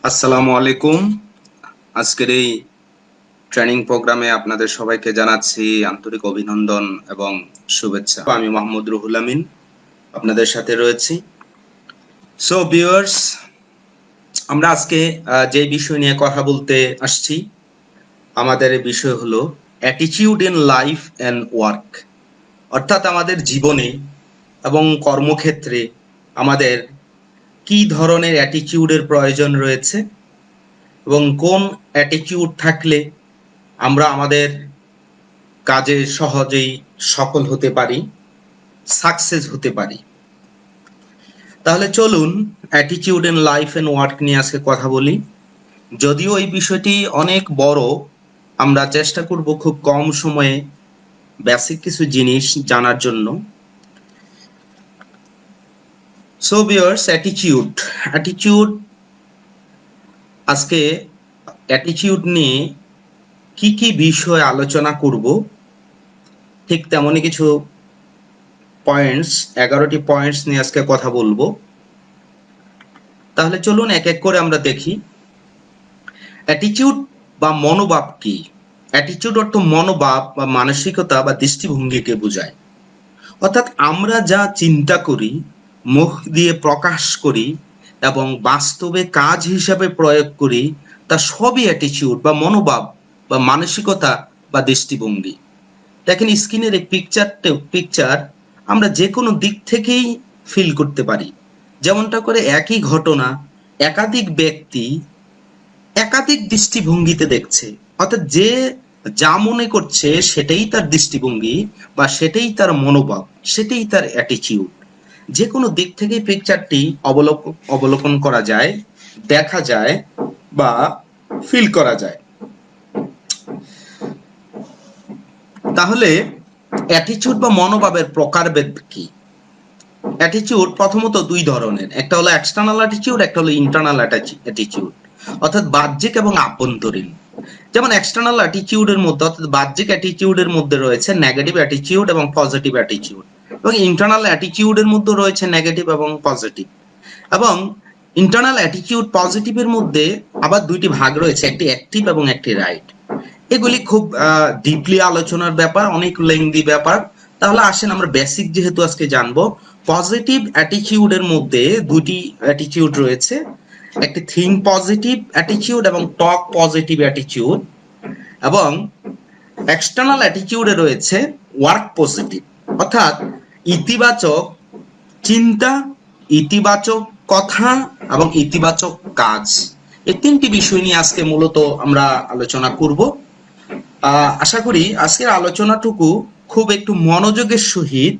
আসসালামু আলাইকুম। আজকের এই ট্রেনিং প্রোগ্রামে আপনাদের সবাইকে জানাচ্ছি আন্তরিক অভিনন্দন এবং শুভেচ্ছা। আমি মোহাম্মদ রুহুল আমিন আপনাদের সাথে রয়েছি। সো ভিউয়ার্স, আমরা আজকে যে বিষয় নিয়ে কথা বলতে আসছি, আমাদের এই বিষয় হলো attitude in life and work. অর্থাৎ আমাদের জীবনে এবং কর্মক্ষেত্রে আমাদের কি ধরনের অ্যাটিটিউডের প্রয়োজন রয়েছে এবং কোন অ্যাটিটিউড থাকলে আমরা আমাদের কাজে সহজেই সফল হতে পারি, সাকসেস হতে পারি। তাহলে চলুন attitude in life and work নিয়ে আজকে কথা বলি। যদিও এই বিষয়টি অনেক বড়, আমরা চেষ্টা করব খুব কম সময়ে বেসিক কিছু জিনিস জানার জন্য। সো ভিউয়ার্স, অ্যাটিটিউড আজকে অ্যাটিটিউড নিয়ে কি কি বিষয় আলোচনা করব, ঠিক তেমনই কিছু পয়েন্টস, 11টি পয়েন্টস নিয়ে আজকে কথা বলবো। তাহলে চলুন এক এক করে আমরা দেখি অ্যাটিটিউড বা মনোভাব কি। অ্যাটিটিউড অর্থ মনোভাব বা মানসিকতা বা দৃষ্টিভঙ্গিকে বোঝায়। অর্থাৎ আমরা যা চিন্তা করি, মুখ দিয়ে প্রকাশ করি এবং বাস্তবে কাজ হিসাবে প্রয়োগ করি, তা সবই অ্যাটিটিউড বা মনোভাব বা মানসিকতা বা দৃষ্টিভঙ্গি। দেখেন স্ক্রিনের এই পিকচার আমরা যে কোনো দিক থেকেই ফিল করতে পারি। যেমনটা করে একই ঘটনা একাধিক ব্যক্তি একাধিক দৃষ্টিভঙ্গিতে দেখছে। অর্থাৎ যে যা মনে করছে সেটাই তার দৃষ্টিভঙ্গি বা সেটাই তার মনোভাব, সেটাই তার অ্যাটিটিউড। যে কোনো দিক থেকে পিকচারটি অবলোকন করা যায়, দেখা যায় বা ফিল করা যায়। তাহলে অ্যাটিটিউড বা মনোভাবের প্রকারভেদ কি? অ্যাটিটিউড প্রথমত দুই ধরনের, একটা হলো এক্সটার্নাল অ্যাটিটিউড, একটা হলো ইন্টারনাল অ্যাটিটিউড, অর্থাৎ বাহ্যিক এবং আভ্যন্তরীণ। যেমন এক্সটার্নাল অ্যাটিটিউডের মধ্যে অর্থাৎ বাহ্যিক অ্যাটিটিউডের মধ্যে রয়েছে নেগেটিভ অ্যাটিটিউড এবং পজিটিভ অ্যাটিটিউড, এবং ইন্টারনাল অ্যাটিটিউডের মধ্যে রয়েছে নেগেটিভ এবং পজিটিভ। এবং ইন্টারনাল অ্যাটিটিউড পজিটিভের মধ্যে আবার দুইটি ভাগ রয়েছে, একটি অ্যাক্টিভ এবং একটি রাইট। এগুলি খুব ডিপলি আলোচনার ব্যাপার, অনেক লেংদি ব্যাপার। তাহলে আসেন আমরা বেসিক যেহেতু আজকে জানবো, পজিটিভ অ্যাটিটিউডের মধ্যে দুটি অ্যাটিটিউড রয়েছে, একটি থিঙ্ক পজিটিভ অ্যাটিটিউড এবং টক পজিটিভ অ্যাটিটিউড। এবং এক্সটার্নাল অ্যাটিটিউডে রয়েছে ওয়ার্ক পজিটিভ, অর্থাৎ ইতিবাচক চিন্তা, ইতিবাচক কথা এবং ইতিবাচক কাজ। এই তিনটি বিষয় নিয়ে আজকে মূলত আমরা আলোচনা করব। আশা করি আজকের আলোচনাটুকু খুব একটু মনোযোগের সহিত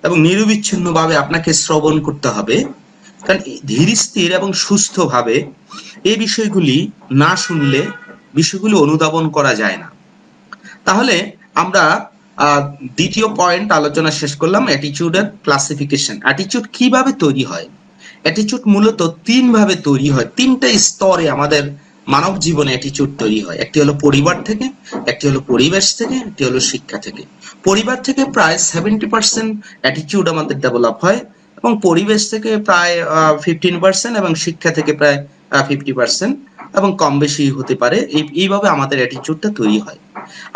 এবং নিরবিচ্ছিন্নভাবে আপনাকে শ্রবণ করতে হবে, কারণ ধীর স্থির এবং সুস্থভাবে এই বিষয়গুলি না শুনলে বিষয়গুলি অনুধাবন করা যায় না। তাহলে আমরা দ্বিতীয় পয়েন্ট আলোচনা শেষ করলাম, অ্যাটিটিউডের ক্লাসিফিকেশন। অ্যাটিটিউড কিভাবে তৈরি হয়? অ্যাটিটিউড মূলত তিন ভাবে তৈরি হয়, তিনটা স্তরে আমাদের মানব জীবনে অ্যাটিটিউড তৈরি হয়। একটি হলো পরিবার থেকে, একটি হলো পরিবেশ থেকে, একটি হলো শিক্ষা থেকে। পরিবার থেকে প্রায় 70% অ্যাটিটিউড আমাদের ডেভেলপ হয়, এবং পরিবেশ থেকে প্রায় 15% এবং শিক্ষা থেকে প্রায় 50%, এবং কম বেশি হতে পারে। এইভাবে আমাদের অ্যাটিটিউডটা তৈরি হয়।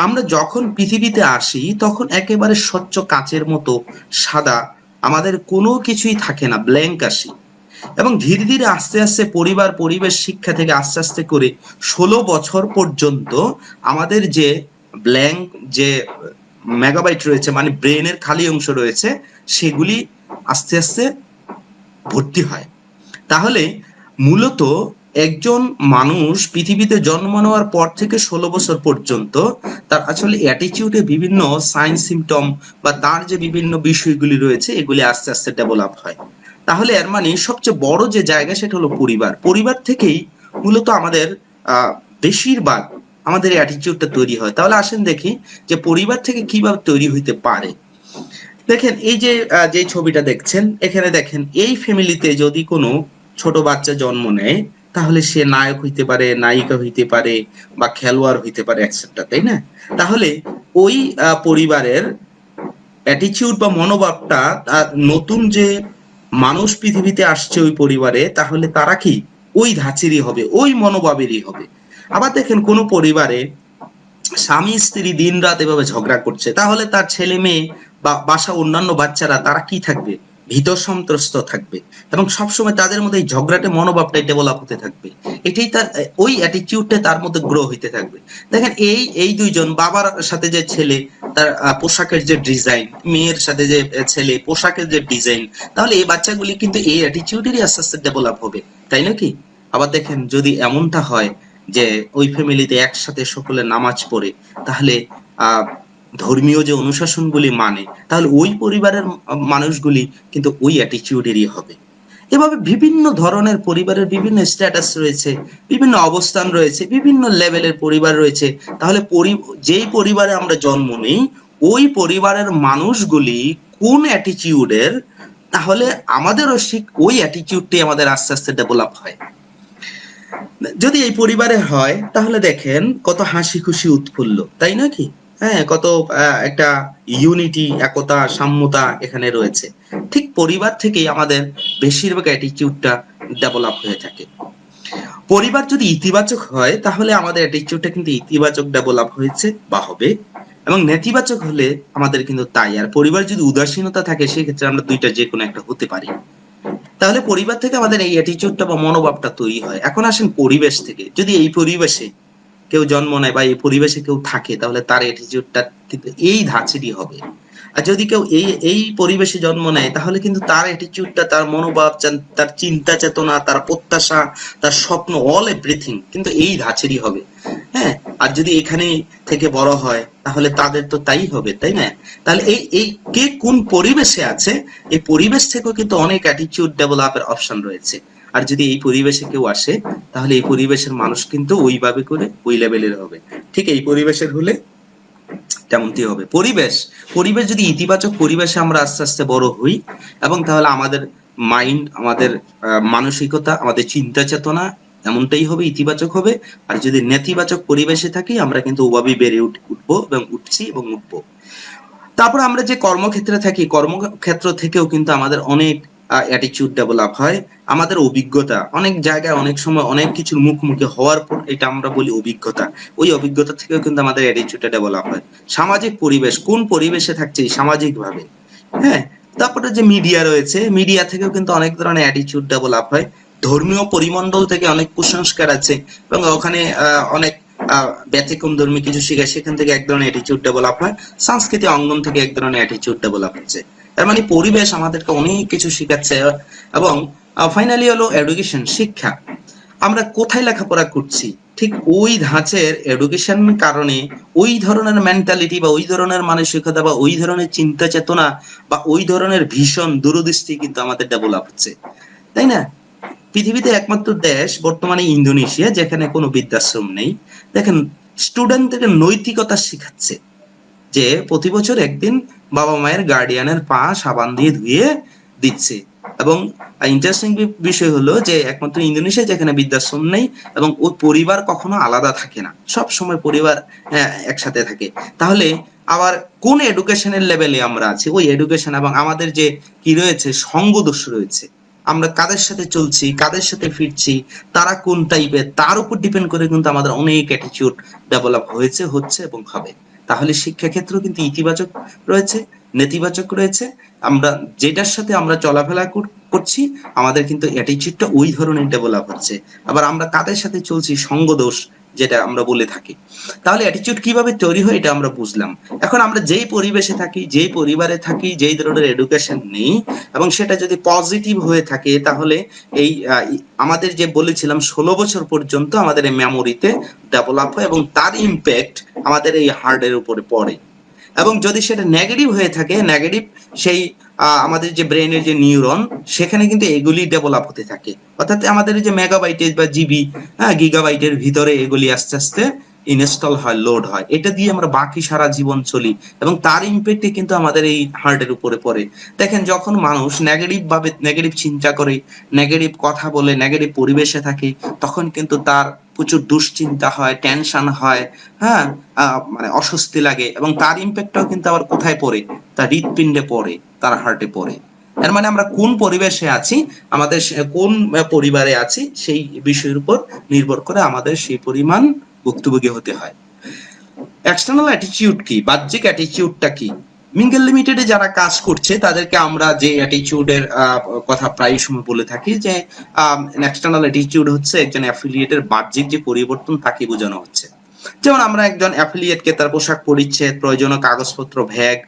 আমরা যখন পৃথিবীতে আসি তখন একেবারে স্বচ্ছ কাচের মতো সাদা, আমাদের কোনো কিছুই থাকে না, ব্ল্যাঙ্ক আসি। এবং ধীরে ধীরে আস্তে আস্তে পরিবার, পরিবেশ, শিক্ষা থেকে আস্তে আস্তে করে 16 বছর পর্যন্ত আমাদের যে ব্ল্যাঙ্ক যে মেগাবাইট রয়েছে, মানে ব্রেনের খালি অংশ রয়েছে, সেগুলি আস্তে আস্তে ভর্তি হয়। তাহলে মূলত একজন মানুষ পৃথিবীতে জন্ম নেওয়ার পর থেকে 16 বছর পর্যন্ত তার আসলে অ্যাটিটিউডে বিভিন্ন সাইন সিমটম বা তার যে বিভিন্ন বিষয়গুলি রয়েছে এগুলি আস্তে আস্তে ডেভেলপ হয়। তাহলে এর মানে সবচেয়ে বড় যে জায়গা সেটা হলো পরিবার। পরিবার থেকেই মূলত আমাদের বেশিরভাগ আমাদের অ্যাটিটিউডটা তৈরি হয়। তাহলে আসেন দেখি যে পরিবার থেকে কিভাবে তৈরি হইতে পারে। দেখেন এই যে যে ছবিটা দেখছেন, এখানে দেখেন এই ফ্যামিলিতে যদি কোনো ছোট বাচ্চা জন্ম নেয় তাহলে সে নায়ক হইতে পারে, নায়িকা হইতে পারে বা খেলোয়াড় হইতে পারে এটসেট্রা, তাই না? তাহলে ওই পরিবারের অ্যাটিটিউড বা মনোভাবটা নতুন যে মানুষ পৃথিবীতে আসছে ওই পরিবারে, তাহলে তারা কি ওই ধাঁচেরই হবে, ওই মনোভাবেরই হবে। আবার দেখেন কোনো পরিবারে স্বামী স্ত্রী দিন রাত এভাবে ঝগড়া করছে, তাহলে তার ছেলে মেয়ে বা বাসা অন্যান্য বাচ্চারা তারা কি থাকবে? ভীত সন্ত্রস্ত থাকবে, এবং সবসময় তাদের মধ্যে এই ঝগড়াটে মনোভাবটাই ডেভেলপ হতে থাকবে। এটাই তার ওই অ্যাটিটিউডটা তার মধ্যে গ্রো হইতে থাকবে। দেখেন এই দুইজন বাবার সাথে যে ছেলে, তার পোশাকের যে ডিজাইন, মেয়ের সাথে যে ছেলে পোশাকের যে ডিজাইন, তাহলে এই বাচ্চাগুলি কিন্তু এই অ্যাটিটিউডেরই আস্তে আস্তে ডেভেলপ হবে, তাই নাকি? আবার দেখেন যদি এমনটা হয় যে ওই ফ্যামিলিতে একসাথে সকলে নামাজ পড়ে, তাহলে আহ ধর্মীয় যে অনুশাসনগুলি মানে, তাহলে ওই পরিবারের মানুষগুলি কিন্তু ওই অ্যাটিটিউডেরই হবে। এভাবে বিভিন্ন ধরনের পরিবারের বিভিন্ন স্ট্যাটাস রয়েছে, বিভিন্ন অবস্থান রয়েছে, বিভিন্ন লেভেলের পরিবার রয়েছে। তাহলে যেই পরিবারে আমরা জন্ম নিই, ওই পরিবারের মানুষগুলি কোন অ্যাটিটিউডের, তাহলে আমাদেরও ওই অ্যাটিটিউডটাই আমাদের আস্তে আস্তে ডেভেলপ হয়। যদি এই পরিবারে হয়, তাহলে দেখেন কত হাসি খুশি উৎফুল্ল, তাই নাকি? হ্যাঁ, কত একটা ইউনিটি, একতা, সাম্যতা এখানে রয়েছে। ঠিক পরিবার থেকেই আমাদের বেশিরভাগ অ্যাটিটিউডটা ডেভেলপ হয়ে থাকে। পরিবার যদি ইতিবাচক হয়, তাহলে আমাদের অ্যাটিটিউডটা কিন্তু ইতিবাচক ডেভেলপ হয়েছে বা হবে, এবং নেতিবাচক হলে আমাদের কিন্তু তাই। আর পরিবার যদি উদাসীনতা থাকে, সেক্ষেত্রে আমরা দুইটা যে কোনো একটা হতে পারি। তাহলে পরিবার থেকে আমাদের এই অ্যাটিটিউডটা বা মনোভাবটা তৈরি হয়। এখন আসেন পরিবেশ থেকে, যদি এই পরিবেশে কেউ জন্ম নেয় বা এই পরিবেশে কেউ থাকে, তাহলে তার অ্যাটিটিউডটা কিন্তু এই ধাঁচেরই হবে। আর যদি কেউ এই পরিবেশে জন্ম নেয়, তাহলে কিন্তু তার অ্যাটিটিউডটা, তার মনোভাব, তার চিন্তা চেতনা, তার প্রত্যাশা, তার স্বপ্ন, অল এভরিথিং কিন্তু এই ধাঁচেরই হবে। হ্যাঁ, আর যদি এখানে থেকে বড় হয়, তাহলে তাদের তো তাই হবে, তাই না? তাহলে এই এই কে কোন পরিবেশে আছে, এই পরিবেশ থেকেও কিন্তু অনেক অ্যাটিটিউড ডেভেলপের অপশন রয়েছে। আর যদি এই পরিবেশে কেউ আসে, তাহলে এই পরিবেশের মানুষ কিন্তু ওইভাবে করে ওই লেভেলের হবে। ঠিক এই পরিবেশের হলে তেমনটি হবে। পরিবেশ পরিবেশ যদি ইতিবাচক পরিবেশে আমরা আস্তে আস্তে বড় হই, এবং তাহলে আমাদের মাইন্ড, আমাদের মানসিকতা, আমাদের চিন্তা চেতনা এমনটাই হবে, ইতিবাচক হবে। আর যদি নেতিবাচক পরিবেশে থাকি, আমরা কিন্তু ওভাবেই বেড়ে উঠবো এবং উঠছি এবং উঠবো। তারপর আমরা যে কর্মক্ষেত্রে থাকি, কর্মক্ষেত্র থেকেও কিন্তু আমাদের অনেক অ্যাটিটিউড ডেভেলপ হয়। আমাদের অভিজ্ঞতা, অনেক জায়গায় অনেক সময় অনেক কিছুর মুখোমুখি হওয়ার পর, এটা আমরা বলি অভিজ্ঞতা। ওই অভিজ্ঞতা থেকেও কিন্তু আমাদের অ্যাটিটিউডটা ডেভেলপ হয়। সামাজিক পরিবেশ, কোন পরিবেশে থাকছি সামাজিক ভাবে, হ্যাঁ। তারপরে যে মিডিয়া রয়েছে, মিডিয়া থেকেও কিন্তু অনেক ধরনের অ্যাটিটিউড ডেভেলপ হয়। ধর্মীয় পরিমণ্ডল থেকে অনেক কুসংস্কার আছে, এবং ওখানে অনেক ব্যতিক্রম ধর্মী কিছু শিখায়, সেখান থেকে এক ধরনের অ্যাটিটিউড ডেভেলপ হয়। সাংস্কৃতিক অঙ্গন থেকে এক ধরনের অ্যাটিটিউড ডেভেলপ হচ্ছে। তার মানে পরিবেশ আমাদেরকে অনেক কিছু শিখাচ্ছে। এবং ফাইনালি হলো এডুকেশন, শিক্ষা। আমরা কোথায় লেখাপড়া করছি, ঠিক ওই ধাঁচের এডুকেশন কারণে ওই ধরনের মেন্টালিটি বা ওই ধরনের মানসিকতা বা ওই ধরনের চিন্তা চেতনা বা ওই ধরনের ভীষণ দূরদৃষ্টি কিন্তু আমাদের ডেভেলপ হচ্ছে, তাই না? পৃথিবীতে একমাত্র দেশ বর্তমানে ইন্দোনেশিয়া, যেখানে কোনো বৃদ্ধাশ্রম নেই। দেখেন, স্টুডেন্টদেরকে নৈতিকতা শিখাচ্ছে, যে প্রতি বছর একদিন বাবা মায়ের গার্ডিয়ানের পা সাবান দিয়ে ধুয়ে দিচ্ছে। এবং ইন্টারেস্টিং বিষয় হলো যে একমাত্র ইন্দোনেশিয়া যেখানে বৃদ্ধাশ্রম নেই, এবং ওই পরিবার কখনো আলাদা থাকে না, সব সময় পরিবার একসাথে থাকে। তাহলে আবার কোন এডুকেশনের লেভেলে আমরা আছি, ওই এডুকেশন এবং আমাদের যে কি রয়েছে, সঙ্গদোষ রয়েছে, আমরা কাদের সাথে চলছি, কাদের সাথে ফিরছি, তারা কোন টাইপের, তার উপর ডিপেন্ড করে কিন্তু আমাদের অনেক অ্যাটিটিউড ডেভেলপ হয়েছে, হচ্ছে এবং হবে। তাহলে শিক্ষাক্ষেত্র কিন্তু ইতিবাচক রয়েছে, নেতিবাচক রয়েছে। আমরা যেটার সাথে আমরা চলাফেরা করছি, আমাদের কিন্তু অ্যাটিটিউডটা ওই ধরনের ডেভেলপ হচ্ছে। আবার আমরা কাদের সাথে চলছি, সঙ্গদোষ যেটা আমরা বলে থাকি। তাহলে অ্যাটিটিউড কিভাবে তৈরি হয়, এটা আমরা বুঝলাম। এখন আমরা যেই পরিবেশে থাকি, যেই পরিবারে থাকি, যেই ধরনের এডুকেশন নেই, এবং সেটা যদি পজিটিভ হয়ে থাকে, তাহলে এই আমাদের যে বলেছিলাম 16 বছর পর্যন্ত আমাদের এই মেমোরিতে ডেভেলপ হয়, এবং তার ইম্প্যাক্ট আমাদের এই হার্টের উপরে পড়ে। এবং যদি সেটা নেগেটিভ হয়ে থাকে, নেগেটিভ সেই আমাদের যে ব্রেনের যে নিউরন, সেখানে কিন্তু এগুলি ডেভেলপ হতে থাকে। অর্থাৎ আমাদের যে মেগাবাইটের বা জিবি, গিগাবাইটের ভিতরে এগুলি আস্তে আস্তে ইনস্টল হয়, লোড হয়। এটা দিয়ে আমরা বাকি সারা জীবন চলি, এবং তার ইম্প্যাক্টে কিন্তু আমাদের এই হার্টের উপরে পড়ে। দেখেন, যখন মানুষ নেগেটিভ ভাবে, নেগেটিভ চিন্তা করে, নেগেটিভ কথা বলে, নেগেটিভ পরিবেশে থাকে, তখন কিন্তু তার প্রচুর দুশ্চিন্তা হয়, টেনশন হয়, হ্যাঁ, মানে অস্বস্তি লাগে, এবং তার ইম্প্যাক্টটাও কিন্তু আবার কোথায় পড়ে, তার হৃৎপিণ্ডে পড়ে, তার হার্টে পড়ে। এর মানে আমরা কোন পরিবেশে আছি, আমাদের কোন পরিবারে আছি, সেই বিষয়ের উপর নির্ভর করে আমাদের সেই পরিমাণ ভুক্তভোগী হতে হয়। এক্সটার্নাল অ্যাটিটিউড কি, বাহ্যিক অ্যাটিটিউডটা কি? মিঙ্গেল লিমিটেডে যারা কাজ করছে তাদেরকে আমরা যে অ্যাটিটিউডের কথা প্রায় সময় বলে থাকি যে এক্সটার্নাল অ্যাটিটিউড হচ্ছে একজন অ্যাফিলিয়েটের বাহ্যিক যে পরিবর্তন তাকে বোঝানো হচ্ছে। যেমন আমরা একজন অ্যাফিলিয়েটকে তার পোশাক পরিচ্ছদ, প্রয়োজনীয় কাগজপত্র, ভ্যাগ,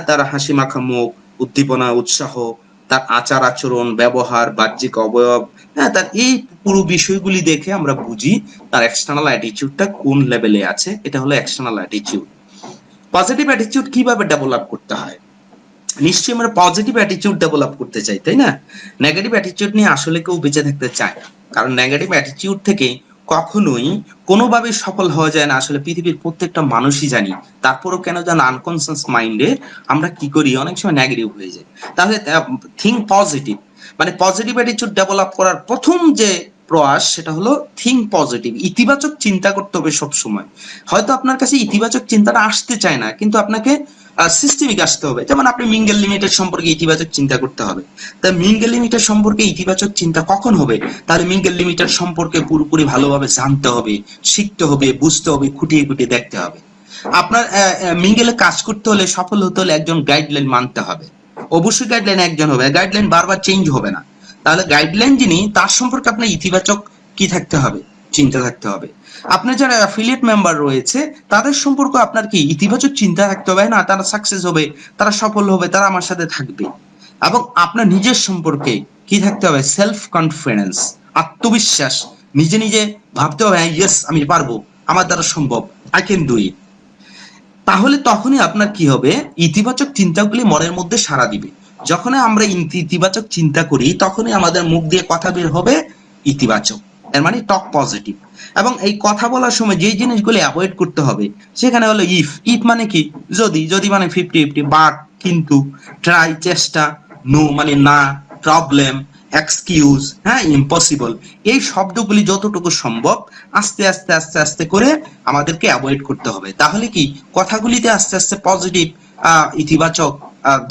তার হাসি মাখা মুখ, উদ্দীপনা, উৎসাহ, তার আচার আচরণ, ব্যবহার, বাহ্যিক অবয়ব, তার এই পুরো বিষয়গুলি দেখে আমরা বুঝি তার এক্সটার্নাল অ্যাটিটিউডটা কোন লেভেলে আছে। এটা হলো এক্সটার্নাল অ্যাটিটিউড। পজিটিভ অ্যাটিটিউড কিভাবে ডেভেলপ করতে হয়? নিশ্চয়ই আমরা পজিটিভ অ্যাটিটিউড ডেভেলপ করতে চাই, তাই না? নেগেটিভ অ্যাটিটিউড নিয়ে আসলে কেউ বেঁচে থাকতে চায় না, কারণ নেগেটিভ অ্যাটিটিউড থেকে কখনোই কোনোভাবে সফল হওয়া যায় না। আসলে পৃথিবীর প্রত্যেকটা মানুষই জানি, তারপরও কেন যেন আনকনসিয়াস মাইন্ডে আমরা কি করি, অনেক সময় নেগেটিভ হয়ে যায়। তাহলে থিঙ্ক পজিটিভ, মানে পজিটিভ অ্যাটিটিউড ডেভেলপ করার প্রথম যে প্রয়াস সেটা হলো থিঙ্ক পজিটিভ, ইতিবাচক চিন্তা করতে হবে সব সময়। হয়তো আপনার কাছে ইতিবাচক চিন্তাটা আসতে চায় না, কিন্তু আপনাকে সিস্টেমিক আসতে হবে। যেমন আপনি মিঙ্গেল লিমিটেড সম্পর্কে ইতিবাচক চিন্তা করতে হবে। তা মিঙ্গেল লিমিটেড সম্পর্কে ইতিবাচক চিন্তা কখন হবে? তাহলে মিঙ্গেল লিমিটেড সম্পর্কে পুরোপুরি ভালোভাবে জানতে হবে, শিখতে হবে, বুঝতে হবে, খুঁটিয়ে খুঁটিয়ে দেখতে হবে। আপনার মিঙ্গেলে কাজ করতে হলে, সফল হতে হলে একজন গাইডলাইন মানতে হবে। অবশ্যই গাইডলাইন একজন হবে, গাইডলাইন বারবার চেঞ্জ হবে না। তাহলে গাইডলাইন যিনি, তার সম্পর্কে আপনার ইতিবাচক কি থাকতে হবে, চিন্তা থাকতে হবে। আপনার যারা অ্যাফিলিয়েট মেম্বার রয়েছে তাদের সম্পর্কে আপনার কি ইতিবাচক চিন্তা থাকতে হবে, না তারা সাকসেস হবে, তারা সফল হবে, তারা আমার সাথে থাকবে। এবং আপনার নিজের সম্পর্কে কি থাকতে হবে? সেলফ কনফিডেন্স, আত্মবিশ্বাস, নিজে নিজে ভাবতে হবে ইয়েস আমি পারবো, আমার দ্বারা সম্ভব, আই ক্যান ডু ইট। তাহলে তখনই আপনার কি হবে, ইতিবাচক চিন্তাগুলি মনের মধ্যে সাড়া দিবে। যখন আমরা ইতিবাচক চিন্তা করি তখনই আমাদের মুখ দিয়ে কথা বের হবে ইতিবাচক, এর মানে টক পজিটিভ। এবং এই কথা বলার সময় যে জিনিসগুলি অ্যাভয়েড করতে হবে সেখানে হলো ইফ। ইফ মানে কি? যদি। যদি মানে 50-50, বাট, কিন্তু, ট্রাই, চেষ্টা, নো মানে না, প্রবলেম, এক্সকিউজ, ইম্পসিবল। এই শব্দগুলি যতটুকু সম্ভব আস্তে আস্তে আস্তে আস্তে করে আমাদেরকে অ্যাভয়েড করতে হবে। তাহলে কি কথাগুলিতে আস্তে আস্তে পজিটিভ ইতিবাচক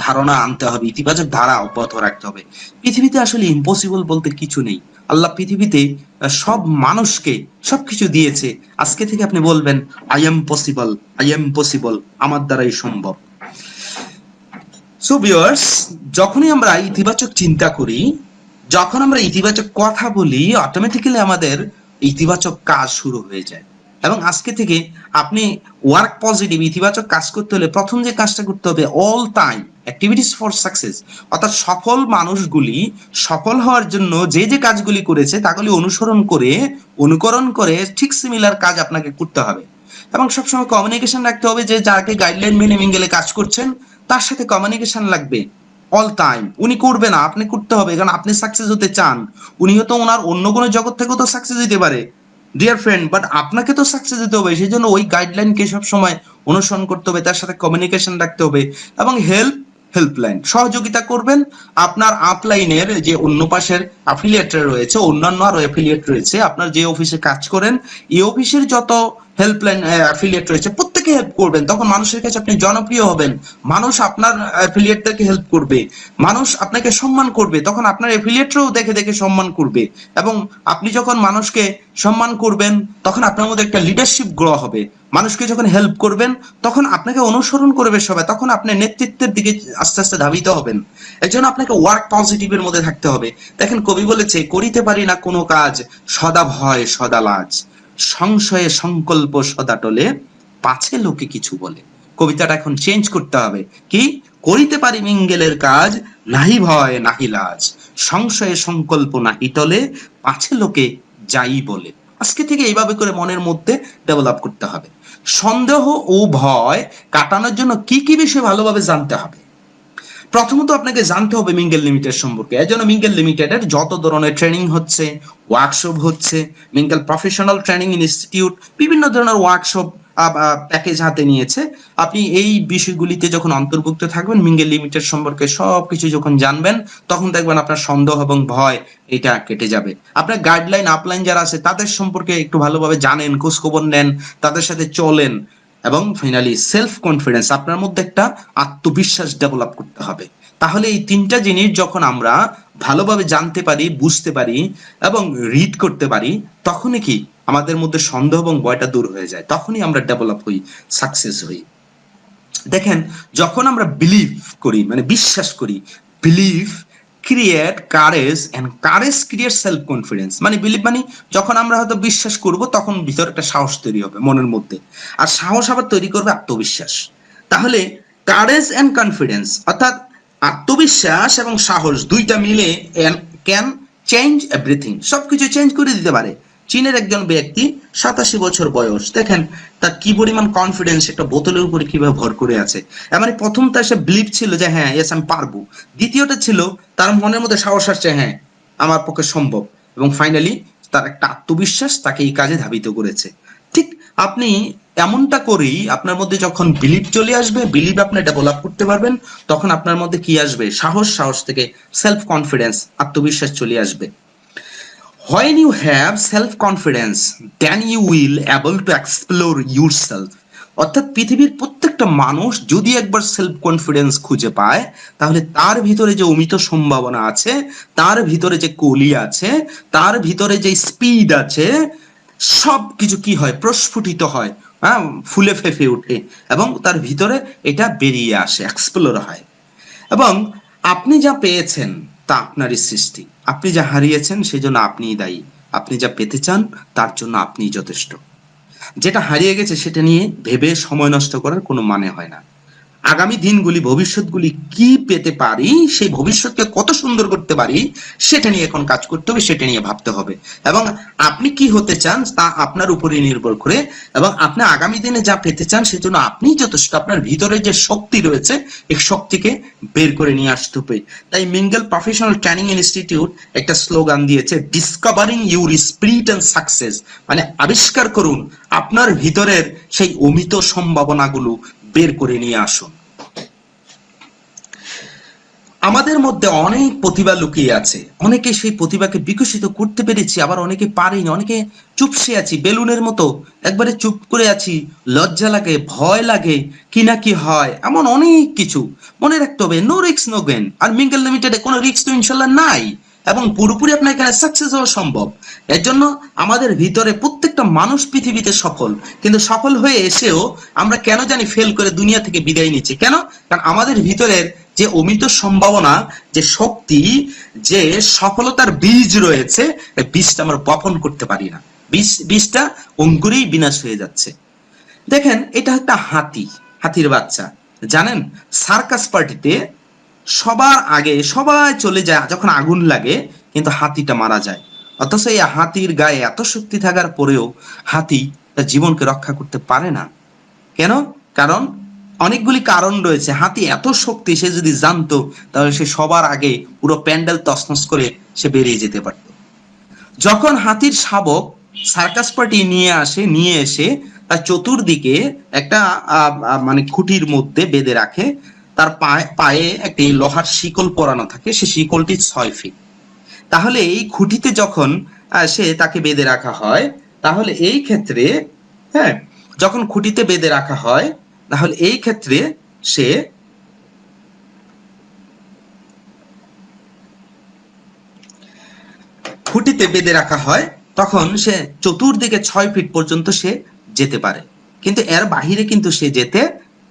ধারণা আনতে হবে, ইতিবাচক ধারা অব্যাহত রাখতে হবে। পৃথিবীতে আসলে ইম্পসিবল বলতে কিছু নেই। আল্লাহ পৃথিবীতে সব মানুষকে সবকিছু দিয়েছে। আজকে থেকে আপনি বলবেন I am possible, I am possible, আমার দ্বারাই সম্ভব। সো ভিউয়ার্স, যখনই আমরা ইতিবাচক চিন্তা করি, যখন আমরা ইতিবাচক কথা বলি, অটোমেটিক্যালি আমাদের ইতিবাচক কাজ শুরু হয়ে যায়। এবং আজকে থেকে আপনি ওয়ার্ক পজিটিভ, ইতিবাচক কাজ করতে হলে প্রথম যে কাজটা করতে হবে, all time activities for success, অর্থাৎ সফল মানুষগুলি সফল হওয়ার জন্য যে যে কাজগুলি করেছে তাগুলি অনুকরণ করে ঠিক সিমিলার কাজ আপনাকে করতে হবে। এবং সবসময় কমিউনিকেশন রাখতে হবে, যে যাকে গাইডলাইন মেনে মিঙ্গেলে কাজ করছেন তার সাথে কমিউনিকেশন লাগবে অল টাইম। উনি করবে না, আপনি করতে হবে, কারণ আপনি সাকসেস হতে চান। উনি হয়তো ওনার অন্য কোনো জগৎ থেকেও তো সাকসেস দিতে পারে ডিয়ার ফ্রেন্ড, বাট আপনাকে তো সাকসেস দিতে হবে। সেই জন্য ওই গাইডলাইনকে সবসময় অনুসরণ করতে হবে, তার সাথে কমিউনিকেশন রাখতে হবে। এবং হেল্পলাইন সহযোগিতা করবেন। আপনার আপলাইনের যে অন্য পাশের অ্যাফিলিয়েট রয়েছে, অন্যান্য আরো অ্যাফিলিয়েট রয়েছে, আপনার যে অফিসে কাজ করেন এই অফিসের যত হেল্পলাইন অ্যাফিলিয়েট রয়েছে প্রত্যেকে হেল্প করবেন। তখন মানুষের কাছে আপনি জনপ্রিয় হবেন, মানুষ আপনার অ্যাফিলিয়েটদেরকে হেল্প করবে, মানুষ আপনাকে সম্মান করবে, তখন আপনার অ্যাফিলিয়েটরাও দেখে দেখে সম্মান করবে। এবং আপনি যখন মানুষকে সম্মান করবেন তখন আপনার মধ্যে একটা লিডারশিপ গ্রো হবে। মানুষকে যখন হেল্প করবেন তখন আপনাকে অনুসরণ করবে সবাই, তখন আপনি নেতৃত্বের দিকে আস্তে আস্তে ধাবিত হবেন। এর জন্য আপনাকে ওয়ার্ক পজিটিভের মধ্যে থাকতে হবে। দেখেন, কবি বলেছে, করিতে পারি না কোনো কাজ, সদা ভয় সদা লাজ, সংশয়ে সংকল্প সদা টলে, পাছে লোকে কিছু বলে। কবিতাটা এখন চেঞ্জ করতে হবে। কি? করিতে পারি মিঙ্গেলের কাজ, নাহি ভয় নাহি লাজ, সংশয়ে সংকল্প নাহি টলে, পাছে লোকে যাই বলে। আজকে থেকে এইভাবে করে মনের মধ্যে ডেভেলপ করতে হবে। সন্দেহ ও ভয় কাটানোর জন্য কি কি বিষয় ভালোভাবে জানতে হবে? প্রথমত আপনাকে জানতে হবে মিঙ্গেল লিমিটেড সম্পর্কে। এর জন্য মিঙ্গেল লিমিটেডের যত ধরনের ট্রেনিং হচ্ছে, ওয়ার্কশপ হচ্ছে, মিঙ্গেল প্রফেশনাল ট্রেনিং ইনস্টিটিউট বিভিন্ন ধরনের ওয়ার্কশপ প্যাকেজ হাতে নিয়েছে। আপনি এই বিষয়গুলিতে যখন অন্তর্ভুক্ত থাকবেন, মিঙ্গেল লিমিটেড সম্পর্কে সবকিছু যখন জানবেন, তখন দেখবেন আপনার সন্দেহ এবং ভয় এটা কেটে যাবে। আপনার গাইডলাইন আপলাইন যারা আছে তাদের সম্পর্কে একটু ভালোভাবে জানেন, খোঁজখবর নেন, তাদের সাথে চলেন। এবং ফাইনালি সেলফ কনফিডেন্স, আপনার মধ্যে একটা আত্মবিশ্বাস ডেভেলপ করতে হবে। তাহলে এই তিনটা জিনিস যখন আমরা ভালোভাবে জানতে পারি, বুঝতে পারি এবং রিড করতে পারি, তখনই কি আমাদের মধ্যে সন্দেহ এবং ভয়টা দূর হয়ে যায়, তখনই আমরা ডেভেলপ হই, সাকসেস হই। দেখেন, যখন আমরা বিলিভ করি, মানে বিশ্বাস করি, believe create courage and courage create self confidence. মানে বিলিভ মানে যখন আমরা হয়তো বিশ্বাস করব, তখন ভিতরে একটা সাহস তৈরি হবে মনের মধ্যে, আর সাহস আবার তৈরি করবে আত্মবিশ্বাস। তাহলে কারেজ এন্ড কনফিডেন্স অর্থাৎ আত্মবিশ্বাস এবং সাহস দুইটা মিলে ক্যান চেঞ্জ এভরিথিং, সবকিছু চেঞ্জ করে দিতে পারে। চীনের একজন ব্যক্তি 87 বছর বয়স, দেখেন তার কি পরিমাণ কনফিডেন্স একটা বোতলের উপরে কিভাবে ভর করে আছে। মানে প্রথমটা সে বিলিভ ছিল যে হ্যাঁ ইয়েস আমি পারবো, দ্বিতীয়টা ছিল তার মনের মধ্যে সাহস আসছে হ্যাঁ আমার পক্ষে সম্ভব, এবং ফাইনালি তার একটা আত্মবিশ্বাস তাকে এই কাজে ধাবিত করেছে। ঠিক আপনি এমনটা করেই আপনার মধ্যে যখন বিলিভ চলে আসবে, বিলিভ আপনি ডেভেলপ করতে পারবেন, তখন আপনার মধ্যে কি আসবে? সাহস, সাহস থেকে সেলফ কনফিডেন্স, আত্মবিশ্বাস চলে আসবে। When you have self confidence, then you will able to explore yourself. অর্থাৎ পৃথিবীর প্রত্যেকটা মানুষ যদি একবার সেলফ কনফিডেন্স খুঁজে পায়, তাহলে তার ভিতরে যে অমিত সম্ভাবনা আছে, তার ভিতরে যে কলি আছে, তার ভিতরে যে স্পিড আছে, সব কিছু কি হয়? প্রস্ফুটিত হয়, হ্যাঁ, ফুলে ফেঁপে ওঠে, এবং তার ভিতরে এটা বেরিয়ে আসে, এক্সপ্লোর হয়। এবং আপনি যা পেয়েছেন তা আপনারই সৃষ্টি, আপনি যা হারিয়েছেন সেজন্য আপনিই দায়ী, আপনি যা পেতে চান তার জন্য আপনিই যথেষ্ট। যেটা হারিয়ে গেছে সেটা নিয়ে ভেবে সময় নষ্ট করার কোনো মানে হয় না। আগামী দিনগুলি, ভবিষ্যৎগুলি কি পেতে পারি, সেই ভবিষ্যৎকে কত সুন্দর করতে পারি, সেটা নিয়ে এখন কাজ করতে হবে, সেটা নিয়ে ভাবতে হবে। এবং আপনি কি হতে চান তা আপনার উপরে নির্ভর করে, এবং আপনি আগামী দিনে যা পেতে চান সেজন্য আপনিই যথেষ্ট। আপনার ভিতরে যে শক্তি রয়েছে, এই শক্তিকে বের করে নিয়ে আসতে হবে। তাই মিঙ্গেল প্রফেশনাল ট্রেনিং ইনস্টিটিউট একটা স্লোগান দিয়েছে, discovering your spirit and success. মানে আবিষ্কার করুন আপনার ভিতরের সেই অমিত সম্ভাবনাগুলো, বের করে নিয়ে আসুন। আমাদের মধ্যে অনেক প্রতিভা লুকিয়ে আছে, অনেকে সেই প্রতিভাকে বিকশিত করতে পেরেছি, আবার অনেকে পারিনি, অনেকে চুপসে আছি, বেলুনের মতো একবারে চুপ করে আছি, লজ্জা লাগে, ভয় লাগে, কি না কি হয়, এমন অনেক কিছু। মনে রাখতে হবে, নো রিস্ক নো গেইন। আর মিঙ্গেল লিমিটেডে কোনো রিস্ক তো ইনশাল্লাহ নাই, এবং পুরোপুরি আপনার এখানে সাকসেস হওয়া সম্ভব। এর জন্য আমাদের ভিতরে প্রত্যেকটা মানুষ পৃথিবীতে সফল, কিন্তু সফল হয়ে এসেও আমরা কেন জানি ফেল করে দুনিয়া থেকে বিদায় নিচ্ছি। কেন? কারণ আমাদের ভিতরের যে অমিত সম্ভাবনা, যে শক্তি, যে সফলতার বীজ রয়েছে, এই বীজটা আমরা বপন করতে পারি না, বীজটা অঙ্কুরেই বিনাশ হয়ে যাচ্ছে। দেখেন, এটা একটা হাতি, হাতির বাচ্চা। জানেন, সার্কাস পার্টিতে সবার আগে সবাই চলে যায় যখন আগুন লাগে, কিন্তু হাতিটা মারা যায়। অথচ এই হাতির গায়ে এত শক্তি থাকার পরেও হাতি তার জীবনকে রক্ষা করতে পারে না। কেন? কারণ অনেকগুলি কারণ রয়েছে। হাতি এত শক্তি, সে যদি জানতো তাহলে সে সবার আগে পুরো প্যান্ডেল তছনছ করে সে বেরিয়ে যেতে পারত। যখন হাতির শাবক সার্কাস পার্টি নিয়ে এসে তার চতুর্দিকে একটা মানে খুঁটির মধ্যে বেঁধে রাখে, তার পায়ে একটি লোহার শিকল পরানো থাকে, সে শিকলটি 6 ফিট। তাহলে এই খুঁটিতে যখন সে তাকে বেঁধে রাখা হয়, তাহলে এই ক্ষেত্রে, হ্যাঁ, যখন খুঁটিতে বেঁধে রাখা হয়, তাহলে এই ক্ষেত্রে সে খুঁটিতে বেঁধে রাখা হয়, তখন সে চতুর্দিকে 6 ফিট পর্যন্ত সে যেতে পারে, কিন্তু এর বাহিরে কিন্তু সে যেতে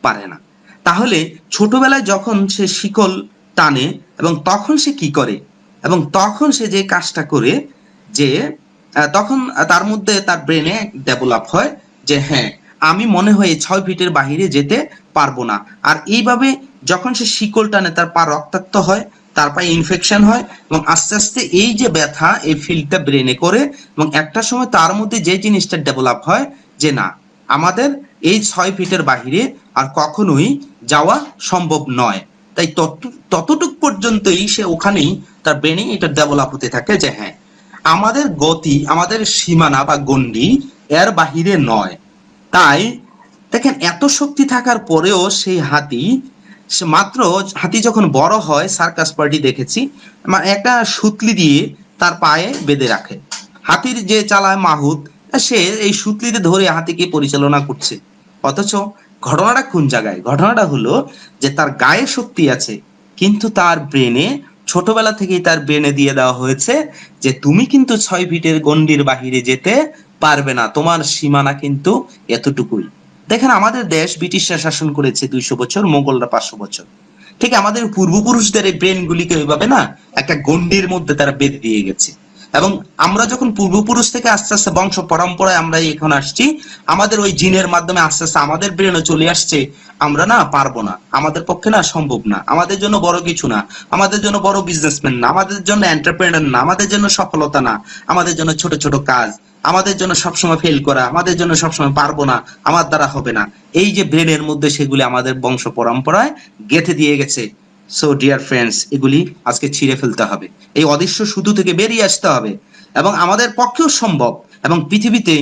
পারে না। তাহলে ছোটবেলায় যখন সে শিকল টানে, এবং তখন সে কি করে, এবং তখন সে যে কাজটা করে, যে তখন তার মধ্যে তার ব্রেনে ডেভেলপ হয় যে হ্যাঁ আমি মনে হয় 6 ফিটের বাহিরে যেতে পারবো না। আর এইভাবে যখন সে শিকল টানে, তার পা রক্তাক্ত হয়, তার পায়ে ইনফেকশন হয়, এবং আস্তে আস্তে এই যে ব্যথা, এই ফিলটা ব্রেনে করে, এবং একটা সময় তার মধ্যে যে জিনিসটা ডেভেলপ হয় যে না, আমাদের এই 6 ফিটের বাহিরে আর কখনোই যাওয়া সম্ভব নয়। তাই ততটুক পর্যন্তই সে ওখানেই তার ব্রেনে এটা ডেভেলপ হতে থাকে যে হ্যাঁ আমাদের গতি, আমাদের সীমানা বা গণ্ডি এর বাহিরে নয়। তাই দেখেন, এত শক্তি থাকার পরেও সেই হাতি, সে মাত্র, হাতি যখন বড় হয়, সার্কাস পার্টি দেখেছি, একটা সুতলি দিয়ে তার পায়ে বেঁধে রাখে। হাতির যে চালায় মাহুত, সে এই সুতলিতে ধরে হাতিকে পরিচালনা করছে। অথচ ঘটনাটা কোন জায়গায়? ঘটনাটা হলো যে তার গায়ে শক্তি আছে, কিন্তু তার ব্রেনে ছোটবেলা থেকেই তার ব্রেনে দিয়ে দেওয়া হয়েছে যে তুমি কিন্তু 6 ফিটের গণ্ডির বাহিরে যেতে পারবে না, তোমার সীমানা কিন্তু এতটুকুই। দেখেন আমাদের দেশ ব্রিটিশরা শাসন করেছে 200 বছর, মোগলরা 500 বছর। ঠিক আমাদের পূর্বপুরুষদের এই ব্রেন গুলিকে ওইভাবে না একটা গণ্ডির মধ্যে তারা বেঁধে দিয়ে গেছে। এবং আমরা যখন পূর্বপুরুষ থেকে আস্তে আস্তে বংশ পরম্পরায় আমরা এখন আসছি, আমাদের ওই জিনের মাধ্যমে আস্তে আস্তে আমাদের ব্রেনও চলে আসছে আমরা না পারবো না, আমাদের পক্ষে না সম্ভব না, আমাদের জন্য বড় কিছু না, আমাদের জন্য বড় বিজনেসম্যান না, আমাদের জন্য এন্টারপ্রেনার না, আমাদের জন্য সফলতা না, আমাদের জন্য ছোট ছোট কাজ, আমাদের জন্য সবসময় ফেল করা, আমাদের জন্য সবসময় পারবো না, আমার দ্বারা হবে না, এই যে ব্রেনের মধ্যে সেগুলি আমাদের বংশ পরম্পরায় গেঁথে দিয়ে গেছে। সো ডিয়ার ফ্রেন্ডস, এগুলি আজকে ছিঁড়ে ফেলতে হবে, এই অদৃশ্য সুতো থেকে বেরিয়ে আসতে হবে, এবং আমাদের পক্ষেও সম্ভব। এবং পৃথিবীতে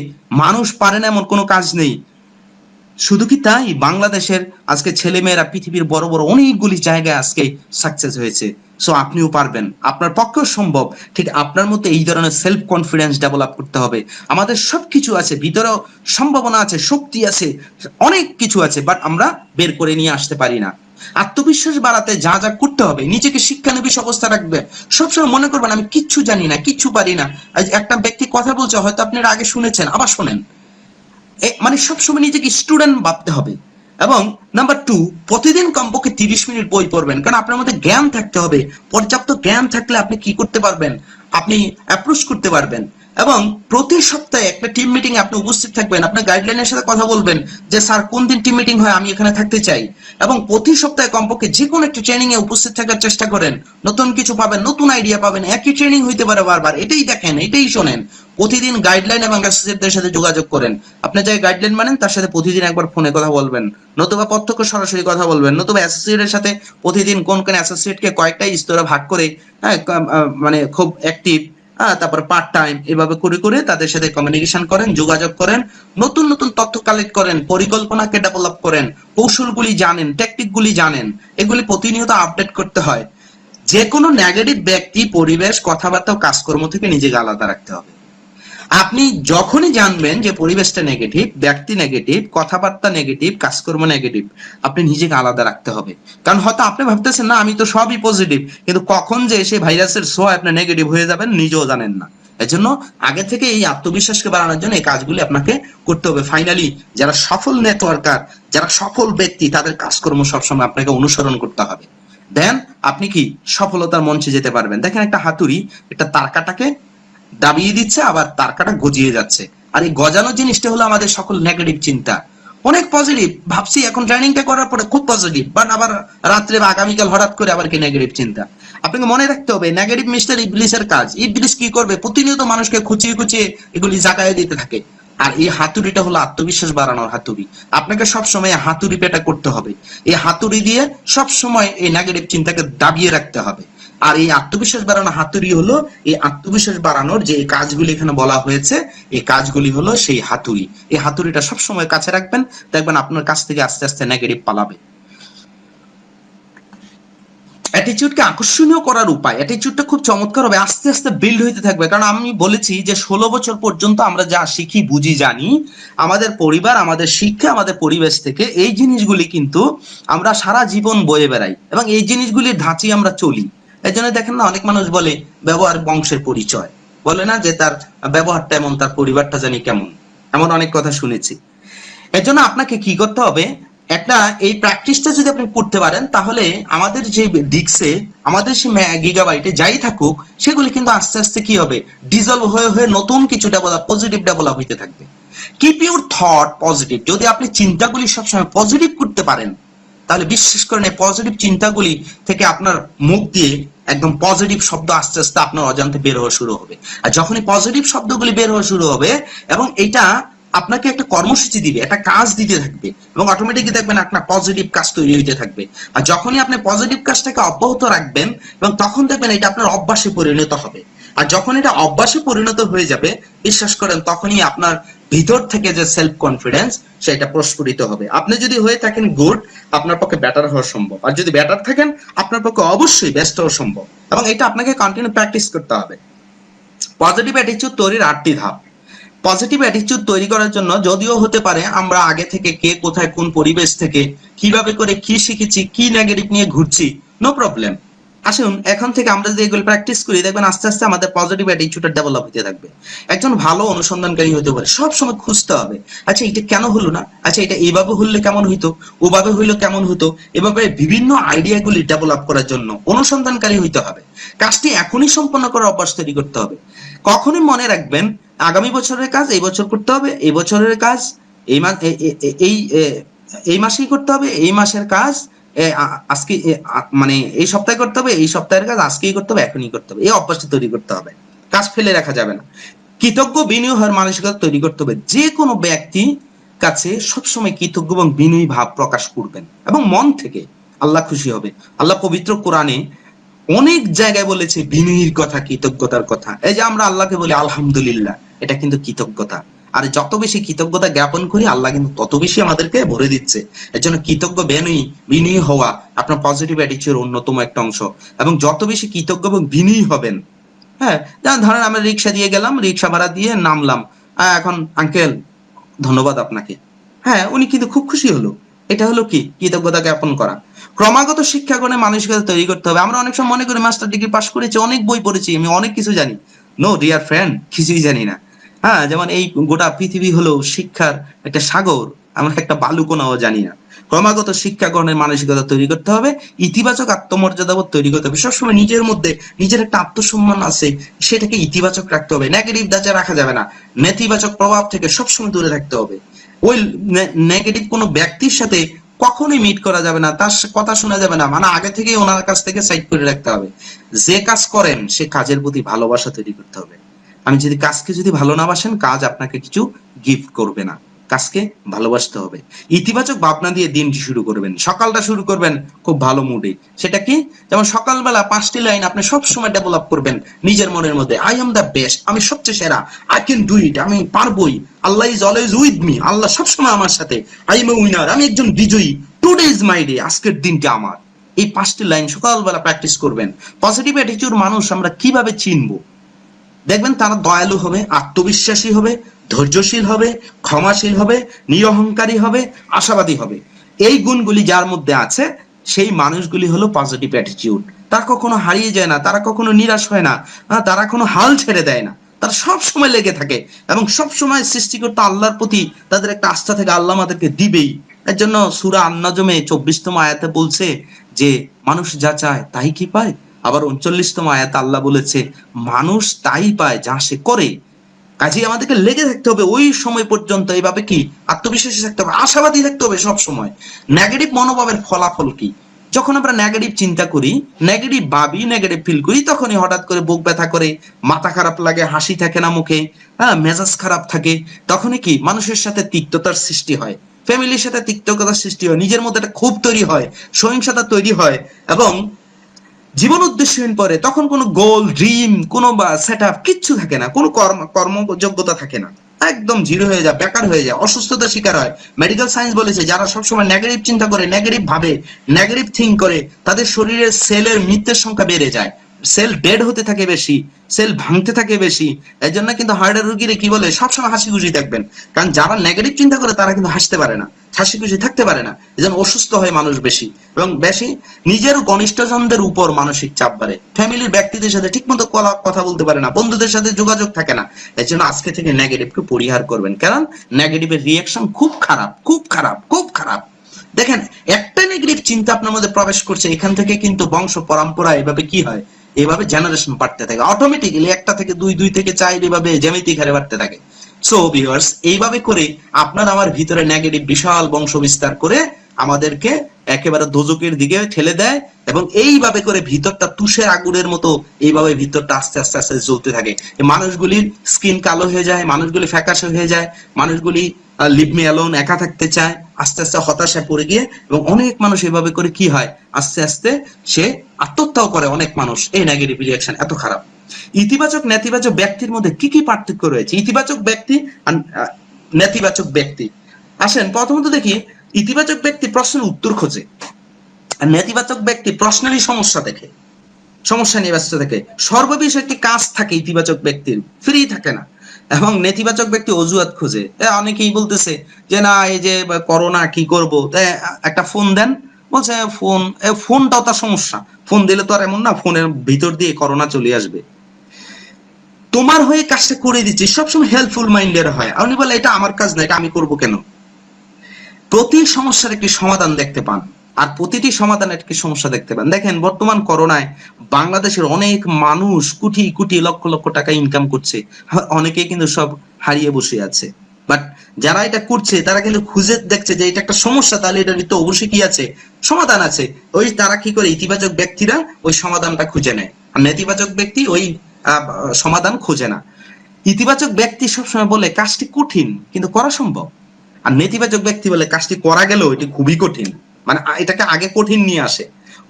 মানুষ পারে না এমন কোনো কাজ নেই। শুধু কি তাই, বাংলাদেশের আজকে ছেলেমেয়েরা পৃথিবীর বড় বড় অনেকগুলি জায়গায় আজকে সাকসেস হয়েছে। সো আপনিও পারবেন, আপনার পক্ষেও সম্ভব। ঠিক আপনার মধ্যে এই ধরনের সেলফ কনফিডেন্স ডেভেলপ করতে হবে। আমাদের সবকিছু আছে, ভিতরেও সম্ভাবনা আছে, শক্তি আছে, অনেক কিছু আছে, বাট আমরা বের করে নিয়ে আসতে পারি না। আত্মবিশ্বাস বাড়াতে যা যা করতে হবে, নিজেকে শিক্ষানবিশ অবস্থা রাখবে। সবসময় মনে করবেন আমি কিচ্ছু জানি না, কিচ্ছু পারি না। একটা ব্যক্তি কথা বলছে, হয়তো আপনারা আগে শুনেছেন, আবার শোনেন, মানে সবসময় নিজেকে স্টুডেন্ট ভাবতে হবে। এবং নাম্বার 2, প্রতিদিন কমপক্ষে 30 মিনিট বই পড়বেন, কারণ আপনার মধ্যে জ্ঞান থাকতে হবে। পর্যাপ্ত জ্ঞান থাকলে আপনি কি করতে পারবেন, আপনি অ্যাপ্রোচ করতে পারবেন। এবং প্রতি সপ্তাহে একটা টিম মিটিং এ আপনি উপস্থিত থাকবেন, আপনার গাইডলাইনের সাথে কথা বলবেন যে স্যার কোন দিন টিম মিটিং হয়, আমি এখানে থাকতে চাই। এবং প্রতি সপ্তাহে কমপক্ষে যে কোনো একটা ট্রেনিং এ উপস্থিত থাকার চেষ্টা করেন, নতুন কিছু পাবেন, নতুন আইডিয়া পাবেন। একই ট্রেনিং হইতে পারে বারবার, এটাই দেখেন, এটাই শোনেন। প্রতিদিন গাইডলাইন এবং অ্যাসোসিয়েটদের সাথে যোগাযোগ করেন। আপনি যাই গাইডলাইন মানেন তার সাথে প্রতিদিন একবার ফোনে কথা বলবেন, নতুবা প্রত্যক্ষ সরাসরি কথা বলবেন, নতুবা অ্যাসোসিয়েটের সাথে প্রতিদিন কোন কোন অ্যাসোসিয়েটকে কয়েকটা স্তরে ভাগ করে, মানে খুব অ্যাক্টিভ, তারপর পার্ট টাইম, এভাবে করে করে তাদের সাথে কমিউনিকেশন করেন, যোগাযোগ করেন, নতুন নতুন তথ্য কালেক্ট করেন, পরিকল্পনাকে ডেভেলপ করেন, কৌশলগুলি জানেন, টেকনিকগুলি জানেন। এগুলি প্রতিনিয়ত আপডেট করতে হয়। যে কোনো নেগেটিভ ব্যক্তি, পরিবেশ, কথাবার্তা ও কাজকর্ম থেকে নিজেকে আলাদা রাখতে হবে। আপনি যখনই জানবেন যে পরিবেশটা নেগেটিভ, ব্যক্তি নেগেটিভ, কথাবার্তা নেগেটিভ, কাজকর্ম নেগেটিভ, আপনি নিজেকে আলাদা রাখতে হবে। কারণ হয়তো আপনি ভাবতেছেন না আমি তো সবই পজিটিভ, কিন্তু কখন যে সেই ভাইরাসের ছোঁয়ায় আপনি নেগেটিভ হয়ে যাবেন নিজেও জানেন না। এজন্য আগে থেকে এই আত্মবিশ্বাসকে বাড়ানোর জন্য এই কাজগুলি আপনাকে করতে হবে। ফাইনালি যারা সফল নেটওয়ার্কার, যারা সফল ব্যক্তি, তাদের কাজকর্ম সবসময় আপনাকে অনুসরণ করতে হবে। দেন আপনি কি সফলতার মঞ্চে যেতে পারবেন। দেখেন একটা হাতুড়ি একটা তারকাটাকে দাবিয়ে দিচ্ছে, আবার তারকাটা গজিয়ে যাচ্ছে। আর এই গজানো জিনিসটা হলো আমাদের সকল নেগেটিভ চিন্তা। অনেক পজিটিভ ভাবছি, এখন ট্রেনিংটা করার পরে খুব পজিটিভ, বাট আবার রাত্রে বা আগামীকাল হঠাৎ করে আবার কি নেগেটিভ চিন্তা। আপনাকে মনে রাখতে হবে নেগেটিভ মিস্টার ইবলিসের কাজ। ইবলিস কি করবে, প্রতিনিয়ত মানুষকে খুঁচিয়ে খুঁচিয়ে এগুলি জাগায় দিতে থাকে। আর এই হাতুড়িটা হলো আত্মবিশ্বাস বাড়ানোর হাতুড়ি। আপনাকে সবসময় হাতুড়ি পেটা করতে হবে। এই হাতুড়ি দিয়ে সবসময় এই নেগেটিভ চিন্তাকে দাবিয়ে রাখতে হবে। আর এই আত্মবিশ্বাস বাড়ানো হাতুড়ি হলো, এই আত্মবিশ্বাস বাড়ানোর যে কাজগুলি এখানে বলা হয়েছে, এই কাজগুলি হলো সেই হাতুড়ি। এই হাতুড়িটা সবসময় কাছে রাখবেন, দেখবেন আপনার কাছ থেকে আস্তে আস্তে নেগেটিভ পালাবে। অ্যাটিটিউডকে আকর্ষণীয় করার উপায়, অ্যাটিটিউডটা খুব চমৎকার হবে, আস্তে আস্তে বিল্ড হইতে থাকবে। কারণ আমি বলেছি যে 16 বছর পর্যন্ত আমরা যা শিখি, বুঝি, জানি, আমাদের পরিবার, আমাদের শিক্ষা, আমাদের পরিবেশ থেকে এই জিনিসগুলি কিন্তু আমরা সারা জীবন বয়ে বেড়াই, এবং এই জিনিসগুলির ধাঁচে আমরা চলি। এই জন্য দেখেন না, অনেক মানুষ বলে ব্যবহার বংশের পরিচয়, বলে না যে তার ব্যবহারটা এমন, তার পরিবারটা জানি কেমন, এমন অনেক কথা শুনেছি। এর জন্য আপনাকে কি করতে হবে, একটা এই প্র্যাকটিসটা যদি আপনি করতে পারেন, তাহলে আমাদের যে ডিস্কে, আমাদের সেই গিগাবাইটে যাই থাকুক, সেগুলি কিন্তু আস্তে আস্তে কি হবে, ডিজলভ হয়ে হয়ে নতুন কিছু ডেভেলপ, পজিটিভ ডেভেলপ হইতে থাকবে। Keep your thought positive. যদি আপনি চিন্তাগুলি সবসময় পজিটিভ করতে পারেন, তাহলে বিশ্বাস করেন এই পজিটিভ চিন্তাগুলি থেকে আপনার মুখ দিয়ে একদম পজিটিভ শব্দ আস্তে আস্তে আপনার অজান্তে বের হওয়া শুরু হবে। আর যখনই পজিটিভ শব্দগুলি বের হওয়া শুরু হবে, এবং এটা আপনাকে একটা কর্মসূচি দিবে, একটা কাজ দিতে থাকবে, এবং অটোমেটিকলি দেখবেন আপনার পজিটিভ কাজ তৈরি হইতে থাকবে। আর যখনই আপনি পজিটিভ কাজটাকে অব্যাহত রাখবেন, এবং তখন দেখবেন এটা আপনার অভ্যাসে পরিণত হবে। আর যখন এটা অভ্যাসে পরিণত হয়ে যাবে, বিশ্বাস করেন তখনই আপনার ভিতর থেকে যে সেলফ কনফিডেন্স, সেটা প্রস্ফুটিত হবে। আপনি যদি হয়ে থাকেন গুড, আপনার পক্ষে বেটার হওয়া সম্ভব। আর যদি বেটার থাকেন, আপনার পক্ষে অবশ্যই বেস্ট হওয়া সম্ভব। এবং এটা আপনাকে কন্টিনিউ প্র্যাকটিস করতে হবে। পজিটিভ অ্যাটিটিউড তৈরির 8টি ধাপ। পজিটিভ অ্যাটিটিউড তৈরি করার জন্য যদিও হতে পারে আমরা আগে থেকে কে কোথায় কোন পরিবেশ থেকে কিভাবে করে কি শিখেছি, কি নেগেটিভ নিয়ে ঘুরছি, নো প্রবলেম। আসুন এখন থেকে আমরা যদি এগুলো প্র্যাকটিস করি, দেখবেন আস্তে আস্তে আমাদের পজিটিভ অ্যাটিটিউডটা ডেভেলপ হতে থাকবে। একজন ভালো অনুসন্ধানকারী হতে পারে, সব সময় খুঁজতে হবে, আচ্ছা এটা কেন হলো না, আচ্ছা এটা এইভাবে হলে কেমন হইতো, ওভাবে হইলো কেমন হতো, এভাবে বিভিন্ন আইডিয়াগুলি ডেভেলপ করার জন্য অনুসন্ধানকারী হইতে হবে। কাজটি এখনই সম্পন্ন করার অভ্যাস তৈরি করতে হবে। কখনোই মনে রাখবেন আগামী বছরের কাজ এই বছর করতে হবে, এই বছরের কাজ এই মাস এই এই মাসেই করতে হবে, এই মাসের কাজ আজকে মানে এই সপ্তাহে করতে হবে, এই সপ্তাহের কাজ আজকেই করতে হবে, এখনই করতে হবে। এই অভ্যাসটা তৈরি করতে হবে। কাজ ফেলে রাখা যাবে না। কৃতজ্ঞ বিনয়ী হওয়ার মানসিকতা তৈরি করতে হবে। যে কোনো ব্যক্তি কাছে সবসময় কৃতজ্ঞ এবং বিনয়ী ভাব প্রকাশ করবেন এবং মন থেকে, আল্লাহ খুশি হবে। আল্লাহ পবিত্র কোরআনে অনেক জায়গায় বলেছে বিনয়ীর কথা, কৃতজ্ঞতার কথা। এই যে আমরা আল্লাহকে বলি আলহামদুলিল্লাহ, এটা কিন্তু কৃতজ্ঞতা। আর যত বেশি কৃতজ্ঞতা জ্ঞাপন করি, আল্লাহ কিন্তু তত বেশি আমাদেরকে ভরে দিচ্ছে। এর জন্য কৃতজ্ঞ বিনয়ী হওয়া আপনার পজিটিভ অ্যাটিটিউডের অন্যতম একটা অংশ। এবং যত বেশি কৃতজ্ঞ এবং বিনয়ী হবেন, হ্যাঁ, যেমন ধরেন আমরা রিক্সা দিয়ে গেলাম, রিক্সা ভাড়া দিয়ে নামলাম, এখন আঙ্কেল ধন্যবাদ আপনাকে, হ্যাঁ উনি কিন্তু খুব খুশি হলো। এটা হলো কি কৃতজ্ঞতা জ্ঞাপন করা। ক্রমাগত শিক্ষা করে মানসিকতা তৈরি করতে হবে। আমরা অনেক সময় মনে করি মাস্টার ডিগ্রি পাস করেছি, অনেক বই পড়েছি, আমি অনেক কিছু জানি। নো ডিয়ার ফ্রেন্ড, কিছুই জানি না। হ্যাঁ, যেমন এই গোটা পৃথিবী হলো শিক্ষার একটা সাগর, আমরা একটা বালুকণাও জানি না। ক্রমাগত শিক্ষা গ্রহণের মানসিকতা তৈরি করতে হবে, ইতিবাচক আত্মমর্যাদাবোধ তৈরি করতে হবে। সবসময় নিজের মধ্যে নিজের একটা আত্মসম্মান আছে, সেটাকে ইতিবাচক রাখতে হবে, নেগেটিভ দাজা রাখা যাবে না। নেতিবাচক প্রভাব থেকে সবসময় দূরে থাকতে হবে। ওই নেগেটিভ কোনো ব্যক্তির সাথে কখনোই মিট করা যাবে না, তার কথা শোনা যাবে না, মানে আগে থেকে ওনার কাছ থেকে সাইড করে রাখতে হবে। যে কাজ করেন সে কাজের প্রতি ভালোবাসা তৈরি করতে হবে। আমি যদি কাজকে যদি ভালো না বাসেন, কাজ আপনাকে কিছু গিফট করবে না। কাজকে ভালোবাসতে হবে। ইতিবাচক ভাবনা দিয়ে দিনটি শুরু করবেন, সকালটা শুরু করবেন খুব ভালো মুডে। সেটা কি, যেমন সকালবেলা 5টি লাইন আপনি সব সময় ডেভেলপ করবেন নিজের মনের মধ্যে। আই এম দ্য বেস্ট, আমি সবচেয়ে সেরা, আই ক্যান ডু ইট, আমি পারবই, আল্লাহ ইজ অলওয়েজ উইথ মি, আল্লাহ সবসময় আমার সাথে, আই এম এ উইনার, আমি একজন বিজয়ী, টুডে ইজ মাই ডে, আজকের দিনটা আমার। এই 5টি লাইন সকালবেলা প্র্যাকটিস করবেন। পজিটিভ অ্যাটিটিউড মানুষ আমরা কিভাবে চিনবো? দেখবেন তারা দয়ালু হবে, আত্মবিশ্বাসী হবে, ধৈর্যশীল হবে, ক্ষমাশীল হবে, নিরহংকারী হবে, আশাবাদী হবে। এই গুণগুলি যার মধ্যে আছে, সেই মানুষগুলি হলো পজিটিভ অ্যাটিটিউড। তারা কখনো হারিয়ে যায় না, তারা কখনো নিরাশ হয় না, তারা কোনো হাল ছেড়ে দেয় না, তারা সব সময় লেগে থাকে এবং সব সময় সৃষ্টিকর্তা আল্লাহর প্রতি তাদের একটা আস্থা থেকে আল্লাহ আমাদেরকে দিবেই। এর জন্য সূরা আন-নাজমে 24তম আয়াতে বলছে যে মানুষ যা চায় তাই কি পায়। আবার 39তম আয়াতে আল্লাহ বলেছে মানুষ তাই পায় যা সে করে। কাজে আমাদেরকে লেগে থাকতে হবে ওই সময় পর্যন্ত। এইভাবে কি আত্মবিশ্বাসী থাকতে হবে, আশাবাদী থাকতে হবে সব সময়। নেগেটিভ মনোভাবের ফলাফল কি? যখন আমরা নেগেটিভ চিন্তা করি, নেগেটিভ ভাবি, নেগেটিভ ফিল করি, তখনই হঠাৎ করে বুক ব্যথা করে, মাথা খারাপ লাগে, হাসি থাকে না মুখে, হ্যাঁ মেজাজ খারাপ থাকে। তখনই কি মানুষের সাথে তিক্ততার সৃষ্টি হয়, ফ্যামিলির সাথে তিক্ততার সৃষ্টি হয়, নিজের মধ্যে একটা ক্ষোভ তৈরি হয়, সহিংসতা তৈরি হয় এবং জীবন উদ্দেশ্যহীন পরে। তখন কোনো গোল, ড্রিম, কোনো বা সেট আপ কিচ্ছু থাকে না, কোনো কর্মযোগ্যতা থাকে না, একদম জিরো হয়ে যায়, বেকার হয়ে যায়, অসুস্থতার শিকার হয়। মেডিকেল সায়েন্স বলেছে যারা সবসময় নেগেটিভ চিন্তা করে, নেগেটিভ ভাবে, নেগেটিভ থিঙ্ক করে, তাদের শরীরের সেলের মৃত্যুর সংখ্যা বেড়ে যায়, সেল ডেড হতে থাকে বেশি, সেল ভাঙতে থাকে বেশি। এই জন্য কিন্তু হার্টের রোগীরা কি বলে সবসময় হাসি খুশি থাকবেন, কারণ যারা নেগেটিভ চিন্তা করে তারা কিন্তু হাসতে পারে না, হাসি খুশি থাকতে পারে না। এই জন্য অসুস্থ হয় মানুষ বেশি এবং বেশি নিজের ঘনিষ্ঠজনদের উপর মানসিক চাপ বাড়ে, ফ্যামিলির ব্যক্তিদের সাথে ঠিকমতো কথা বলতে পারে না, বন্ধুদের সাথে যোগাযোগ থাকে না। এর জন্য আজকে থেকে নেগেটিভকে পরিহার করবেন, কারণ নেগেটিভের রিয়াকশন খুব খারাপ, খুব খারাপ, খুব খারাপ। দেখেন একটা নেগেটিভ চিন্তা আপনার মধ্যে প্রবেশ করছে, এখান থেকে কিন্তু বংশ পরম্পরা এভাবে কি হয়, এভাবে জেনারেশন বাড়তে থাকে অটোমেটিক্যালি, 1 থেকে 2, 2 থেকে 4, এভাবে জ্যামিতিক হারে বাড়তে থাকে। সো ভিউয়ার্স, এইভাবে করে আপনার আমার ভিতরে নেগেটিভ বিশাল বংশ বিস্তার করে আমাদেরকে একেবারে দোজকের দিকে ঠেলে দেয় এবং এইভাবে করে ভিতরটা তুষের আগুনের মতো এইভাবে ভিতরটা আস্তে আস্তে আস্তে জ্বলতে থাকে। মানুষগুলির স্কিন কালো হয়ে যায়, মানুষগুলি ফ্যাকাশে হয়ে যায়, মানুষগুলি লিভ মি অ্যালোন, একা থাকতে চায়, আস্তে আস্তে হতাশায় পড়ে গিয়ে, এবং অনেক মানুষ এভাবে করে কি হয় আস্তে আস্তে সে আত্মহত্যাও করে। অনেক মানুষ এই নেগেটিভ রিঅ্যাকশন এত খারাপ। ইতিবাচক নেতিবাচক ব্যক্তির মধ্যে কি কি পার্থক্য রয়েছে? ইতিবাচক ব্যক্তি আর নেতিবাচক ব্যক্তি। আসেন প্রথমত দেখি, ইতিবাচক ব্যক্তি প্রশ্নের উত্তর খোঁজে, আর নেতিবাচক ব্যক্তি প্রশ্নেরই সমস্যা দেখে, সমস্যা নিয়ে ব্যস্ত থাকে। সর্ববিষ একটি কাজ থাকে ইতিবাচক ব্যক্তির, ফ্রি থাকে না। এবং নেতিবাচক ব্যক্তি অজুহাত খোঁজে। অনেকেই বলতেছে যে না এই যে করোনা কি করব, তাই একটা ফোন দেন, বলছে ফোনটাও তার সমস্যা, ফোন দিলে তো আর এমন না ফোনের ভিতর দিয়ে করোনা চলে আসবে। তোমার হয়ে কাজটা করে দিচ্ছি, সবসময় হেল্পফুল মাইন্ডের হয়। আপনি বলে এটা আমার কাজ না, এটা আমি করব কেন? প্রতি সমস্যার একটি সমাধান দেখতে পান, আর প্রতিটি সমাধানে একটি সমস্যা দেখতে পান। দেখেন বর্তমান করোনায় বাংলাদেশের অনেক মানুষ কোটি কোটি লক্ষ লক্ষ টাকা ইনকাম করছে, অনেকেই কিন্তু সব হারিয়ে বসে আছে। বাট যারা এটা করছে তারা কিন্তু খুঁজে দেখছে যে এটা একটা সমস্যা, তাহলে এটার ভিতরে অবশ্যই কি আছে, সমাধান আছে। ওই তারা কি করে, ইতিবাচক ব্যক্তিরা ওই সমাধানটা খুঁজে নেয়, আর নেতিবাচক ব্যক্তি ওই সমাধান খুঁজে না। ইতিবাচক ব্যক্তি সবসময় বলে কাজটি কঠিন কিন্তু করা সম্ভব, আর নেতিবাচক ব্যক্তি বলে কাজটি করা গেলেও এটি খুবই কঠিন, মানে এটাকে আগে কঠিন নিয়ে আসে।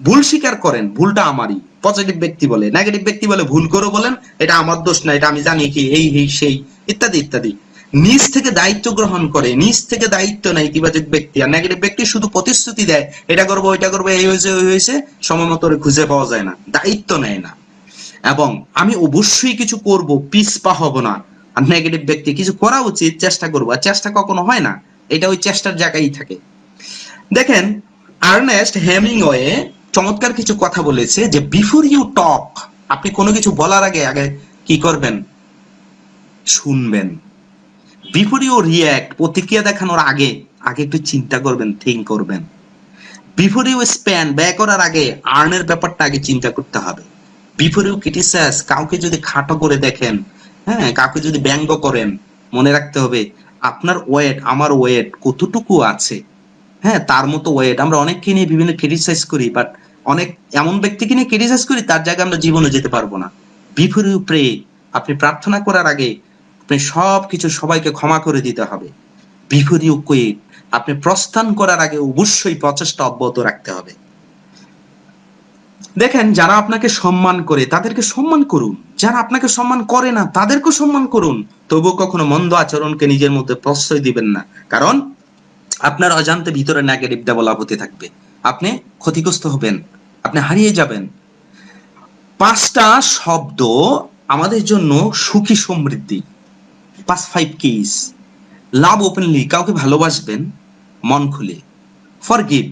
ভুল স্বীকার করেন, ভুলটা আমারই। পজিটিভ ব্যক্তি বলে, নেগেটিভ ব্যক্তি বলে ভুল করে বলেন এটা আমার দোষ না, এটা আমি জানি কি এই সেই ইত্যাদি ইত্যাদি। নিজ থেকে দায়িত্ব গ্রহণ করে, নিজ থেকে দায়িত্ব নেয় ইতিবাচক ব্যক্তি। আর নেগেটিভ ব্যক্তি শুধু প্রতিশ্রুতি দেয়, এটা করবো ওইটা করবো, এই হয়েছে ওই হয়েছে, সময় মতো খুঁজে পাওয়া যায় না, দায়িত্ব নেয় না। এবং আমি অবশ্যই কিছু করব, পিছপা হব না। আর নেগেটিভ ব্যক্তি কিছু করা উচিত, চেষ্টা করবো, আর চেষ্টা কখনো হয় না, এটা ওই চেষ্টার জায়গায় থাকে। দেখেন আর্নেস্ট হেমিংওয়ে চমৎকার কিছু কথা বলেছে যে বিফোর ইউ টক, আপনি কোনো কিছু বলার আগে আগে কি করবেন, শুনবেন। বিফোর ইউ রিয়্যাক্ট, প্রতিক্রিয়া দেখানোর আগে আগে একটু চিন্তা করবেন, থিঙ্ক করবেন। বিফোর ইউ স্পেন্ড, ব্যয় করার আগে আর্নের ব্যাপারটা আগে চিন্তা করতে হবে। বিফোর ইউ ক্রিটিসাইজ, কাউকে যদি খাটো করে দেখেন, হ্যাঁ কাউকে যদি ব্যঙ্গ করেন, মনে রাখতে হবে আপনার ওয়েট আমার ওয়েট কতটুকু আছে। হ্যাঁ তার মতো ওয়েট, আমরা অনেককে নিয়ে বিভিন্ন ক্রিটিসাইজ করি, বাট অনেক এমন ব্যক্তিকে নিয়ে ক্রিটিসাইজ করি তার জায়গায় আমরা জীবনে যেতে পারবো না। বিফোর ইউ প্রে, আপনি প্রার্থনা করার আগে আপনি সবকিছু সবাইকে ক্ষমা করে দিতে হবে। বিফোর ইউ কুইট, আপনি প্রস্থান করার আগে অবশ্যই প্রচেষ্টা অব্যাহত রাখতে হবে। দেখেন যারা আপনাকে সম্মান করে তাদেরকে সম্মান করুন, যারা আপনাকে সম্মান করে না তাদেরকেও সম্মান করুন, তবুও কখনো মন্দ আচরণকে নিজের মধ্যে প্রশ্রয় দিবেন না, কারণ আপনার অজান্তে ভিতরে নেগেটিভ ডেভেলপ হতে থাকবে, আপনি ক্ষতিগ্রস্ত হবেন, আপনি হারিয়ে যাবেন। 5টা শব্দ আমাদের জন্য সুখী সমৃদ্ধি, 5 কিস। লাভ ওপেনলি, কাউকে ভালোবাসবেন মন খুলে। ফরগিভ,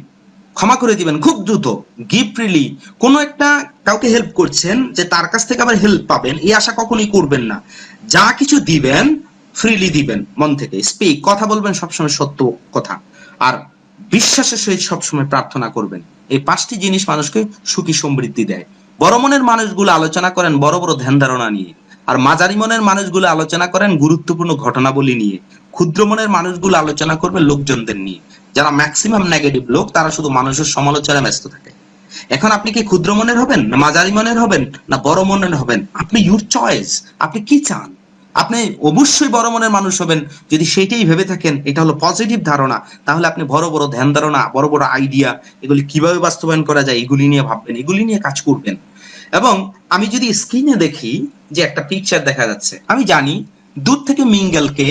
ক্ষমা করে দিবেন খুব দ্রুত। গিভ ফ্রিলি, কোনো একটা কাউকে হেল্প করছেন যে তার কাছ থেকে আবার হেল্প পাবেন এই আশা কখনোই করবেন না। যা কিছু দিবেন ফ্রিলি দিবেন, মন থেকে। স্পিক, কথা বলবেন সবসময় সত্য কথা। আর বিশ্বাসের সহিত সবসময় প্রার্থনা করবেন। এই 5টি জিনিস মানুষকে সুখী সমৃদ্ধি দেয়। বড় মনের মানুষগুলো আলোচনা করেন বড় বড় ধ্যান ধারণা নিয়ে, আর মাঝারি মনের মানুষগুলো আলোচনা করেন গুরুত্বপূর্ণ ঘটনাবলী নিয়ে। ক্ষুদ্র মনের মানুষগুলো আলোচনা করবে লোকজনদের নিয়ে। যারা ম্যাক্সিমাম নেগেটিভ লোক তারা শুধু মানুষের সমালোচনায় ব্যস্ত থাকে। এখন আপনি কি ক্ষুদ্র মনের হবেন, না মাঝারি মনের হবেন, না বড় মনের হবেন? আপনি ইউর চয়েস, আপনি কি চান। আপনি অবশ্যই বড় মনের মানুষ হবেন যদি সেইটাই ভেবে থাকেন, এটা হলো পজিটিভ ধারণা, তাহলে আপনি বড় বড় ধ্যান ধারণা, বড় বড় আইডিয়া, এগুলি কিভাবে বাস্তবায়ন করা যায় এগুলি নিয়ে ভাববেন, এগুলি নিয়ে কাজ করবেন। এবং আমি যদি স্ক্রিনে দেখি যে একটা পিকচার দেখা যাচ্ছে, আমি জানি দূর থেকে মিঙ্গেলকে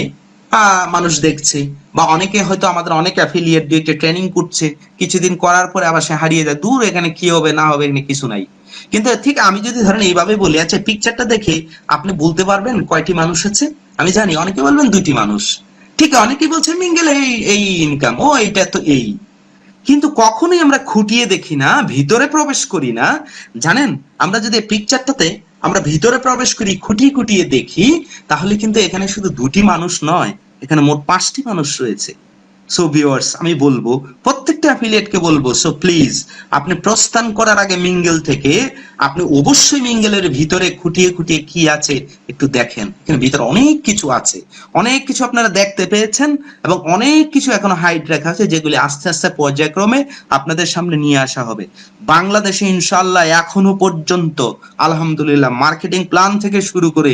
মানুষ দেখছে, বা অনেকে হয়তো আমাদের অনেক অ্যাফিলিয়েট দিয়ে ট্রেনিং করছে, কিছুদিন করার পরে আবার সে হারিয়ে যায়, দূর এখানে কি হবে না হবে এখানে কিছু নাই। কিন্তু ঠিক আমি যদি ধরেন এইভাবে বলি, আচ্ছা পিকচারটা দেখে আপনি বলতে পারবেন কয়টি মানুষ আছে? আমি জানি অনেকে বলবেন 2টি মানুষ, ঠিক অনেকে বলছে মিঙ্গেল এই এই ইনকাম, ও এইটা তো এই। কিন্তু কখনোই আমরা খুঁটিয়ে দেখি না, ভিতরে প্রবেশ করি না। জানেন আমরা যদি পিকচারটাতে আমরা ভিতরে প্রবেশ করি, খুঁটিয়ে খুঁটিয়ে দেখি, তাহলে কিন্তু এখানে শুধু 2টি মানুষ নয়, এখানে মোট 5টি মানুষ রয়েছে। সো ভিউয়ার্স, আমি বলবো প্রত্যেকটা অ্যাফিলিয়েটকে বলবো, সো প্লিজ আপনি প্রস্থান করার আগে মিঙ্গেল থেকে আপনি অবশ্যই মিঙ্গেলের ভিতরে খুঁটিয়ে খুঁটিয়ে কি আছে একটু দেখেন। এখানে ভিতরে অনেক কিছু আছে, অনেক কিছু আপনারা দেখতে পেয়েছেন, এবং অনেক কিছু এখনো হাইড রাখা আছে, যেগুলি আস্তে আস্তে পর্যায়ক্রমে আপনাদের সামনে নিয়ে আসা হবে। বাংলাদেশে ইনশাআল্লাহ এখনো পর্যন্ত আলহামদুলিল্লাহ মার্কেটিং প্ল্যান থেকে শুরু করে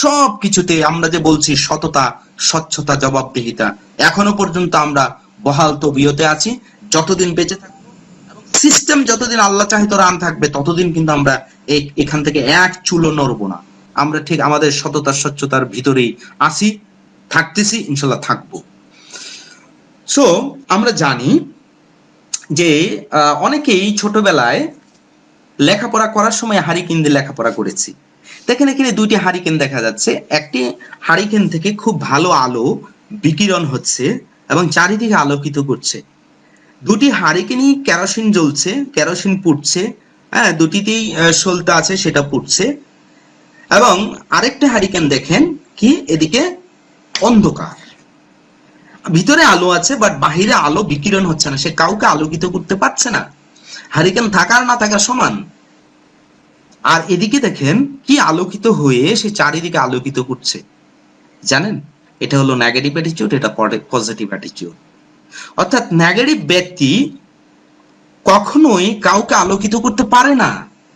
সব কিছুতে আমরা যে বলছি সততা, স্বচ্ছতা, জবাবদিহিতা, এখনো পর্যন্ত আমরা বহাল তবিয়তে আছি। যতদিন বেঁচে থাকবো এবং সিস্টেম যতদিন আল্লাহ চাহিত রান থাকবে, ততদিন কিন্তু আমরা এখান থেকে এক চুলো নড়বো না। আমরা ঠিক আমাদের সততা স্বচ্ছতার ভিতরেই আছি, থাকতেছি, ইনশাল্লাহ থাকবো। সো আমরা জানি যে অনেকেই ছোটবেলায় লেখাপড়া করার সময় হারিকেন দিয়ে লেখাপড়া করেছি। দেখেন এখানে 2টি হারিকেন দেখা যাচ্ছে, একটি হারিকেন থেকে খুব ভালো আলো বিকিরণ হচ্ছে এবং চারিদিকে আলোকিত করছে। দুটি হারিকেনই কেরোসিন জ্বলছে, কেরোসিন পুড়ছে, হ্যাঁ দুটিতেই সলতে আছে সেটা পুড়ছে। এবং আরেকটা হারিকেন দেখেন কি এদিকে অন্ধকার, ভিতরে আলো আছে বাট বাহিরে আলো বিকিরণ হচ্ছে না, সে কাউকে আলোকিত করতে পারছে না, হারিকেন থাকার না থাকা সমান। আর এদিকে দেখেন কি আলোকিত হয়ে সে চারিদিকে আলোকিত করছে, জানেন এটা হলো নেগেটিভ অ্যাটিটিউড, এটা পজিটিভ অ্যাটিটিউড। অর্থাৎ নেগেটিভ ব্যক্তি কখনোই কাউকে আলোকিত করতে পারে না,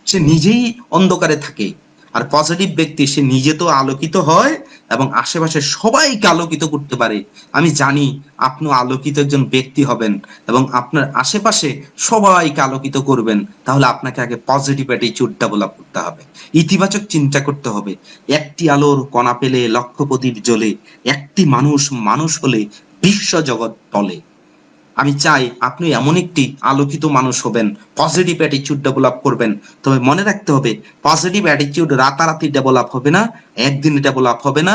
সে নিজেই অন্ধকারে থাকে। আর পজিটিভ ব্যক্তি সে নিজে তো আলোকিত হয় এবং আশেপাশে সবাইকে আলোকিত করতে পারে। আমি জানি আপনিও আলোকিত একজন ব্যক্তি হবেন এবং আপনার আশেপাশে সবাইকে আলোকিত করবেন। তাহলে আপনাকে আগে পজিটিভ অ্যাটিটিউড ডেভেলপ করতে হবে, ইতিবাচক চিন্তা করতে হবে। একটি আলোর কণা পেলে লক্ষ প্রদীপ জ্বলে, একটি মানুষ মানুষ হলে বিশ্ব জগৎ টলে। আমি চাই আপনি এমন একটি আলোকিত মানুষ হবেন, পজিটিভ অ্যাটিটিউড ডেভেলপ করবেন। তবে মনে রাখতে হবে পজিটিভ অ্যাটিটিউড রাতারাতি ডেভেলপ হবে না, একদিনে ডেভেলপ হবে না।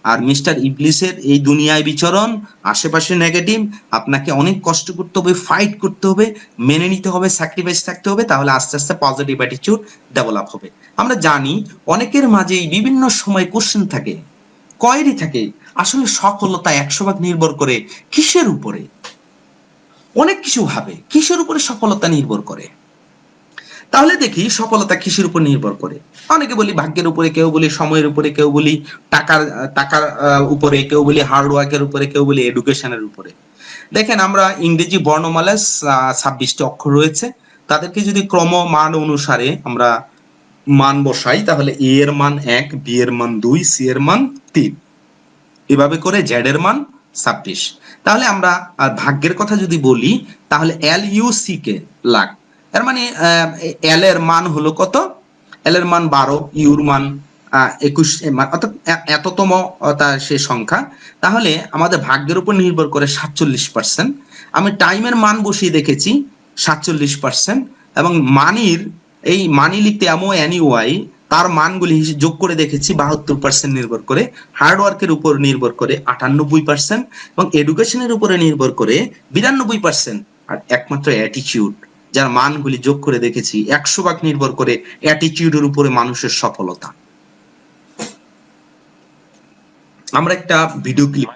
আর মিস্টার ইবলিসের এই দুনিয়ায় বিচরণ, আশেপাশে নেগেটিভ, আপনাকে অনেক কষ্ট করতে হবে, ফাইট করতে হবে, মেনে নিতে হবে, স্যাক্রিফাইস থাকতে হবে, তাহলে আস্তে আস্তে পজিটিভ অ্যাটিটিউড ডেভেলপ হবে। আমরা জানি অনেকের মাঝেই বিভিন্ন সময় কোশ্চেন থাকে, কোয়েরি থাকে, আসলে সফলতা 100% নির্ভর করে কিসের উপরে? অনেক কিছু ভাবে কিসের উপরে সফলতা নির্ভর করে। তাহলে দেখি সফলতা কিসের উপর নির্ভর করে। অনেকে বলি ভাগ্যের উপরে, কেউ বলি সময়ের উপরে, কেউ বলি টাকার উপরে, কেউ বলি হার্ড ওয়ার্কের উপরে, কেউ বলি এডুকেশনের উপরে। দেখেন আমরা ইংরেজি বর্ণমালায় 26টি অক্ষর রয়েছে, তাদেরকে যদি ক্রম মান অনুসারে আমরা মান বসাই তাহলে এ এর মান 1, বি এর মান 2, সি এর মান 3, এভাবে করে জেড এর মান 26। তাহলে আমরা ভাগ্যের কথা যদি বলি তাহলে L U C K lakh, এর মানে এল এর মান হলো কত? এল এর মান 12, ইউর মান 21, অর্থাৎ এততম সে সংখ্যা। তাহলে আমাদের ভাগ্যের উপর নির্ভর করে 47%। আমি টাইমের মান বসিয়ে দেখেছি 47%, এবং মানির এই মানি লিখতে এমও এনি ওয়াই, তার মানগুলি যোগ করে দেখেছি 72% নির্ভর করে, হার্ডওয়ার্কের উপর নির্ভর করে 98%, এবং এডুকেশনের উপরে নির্ভর করে 92%। আর একমাত্র অ্যাটিটিউড, যার মানগুলি যোগ করে দেখেছি 100% নির্ভর করে অ্যাটিটিউডের উপরে মানুষের সফলতা। আমরা একটা ভিডিও ক্লিপ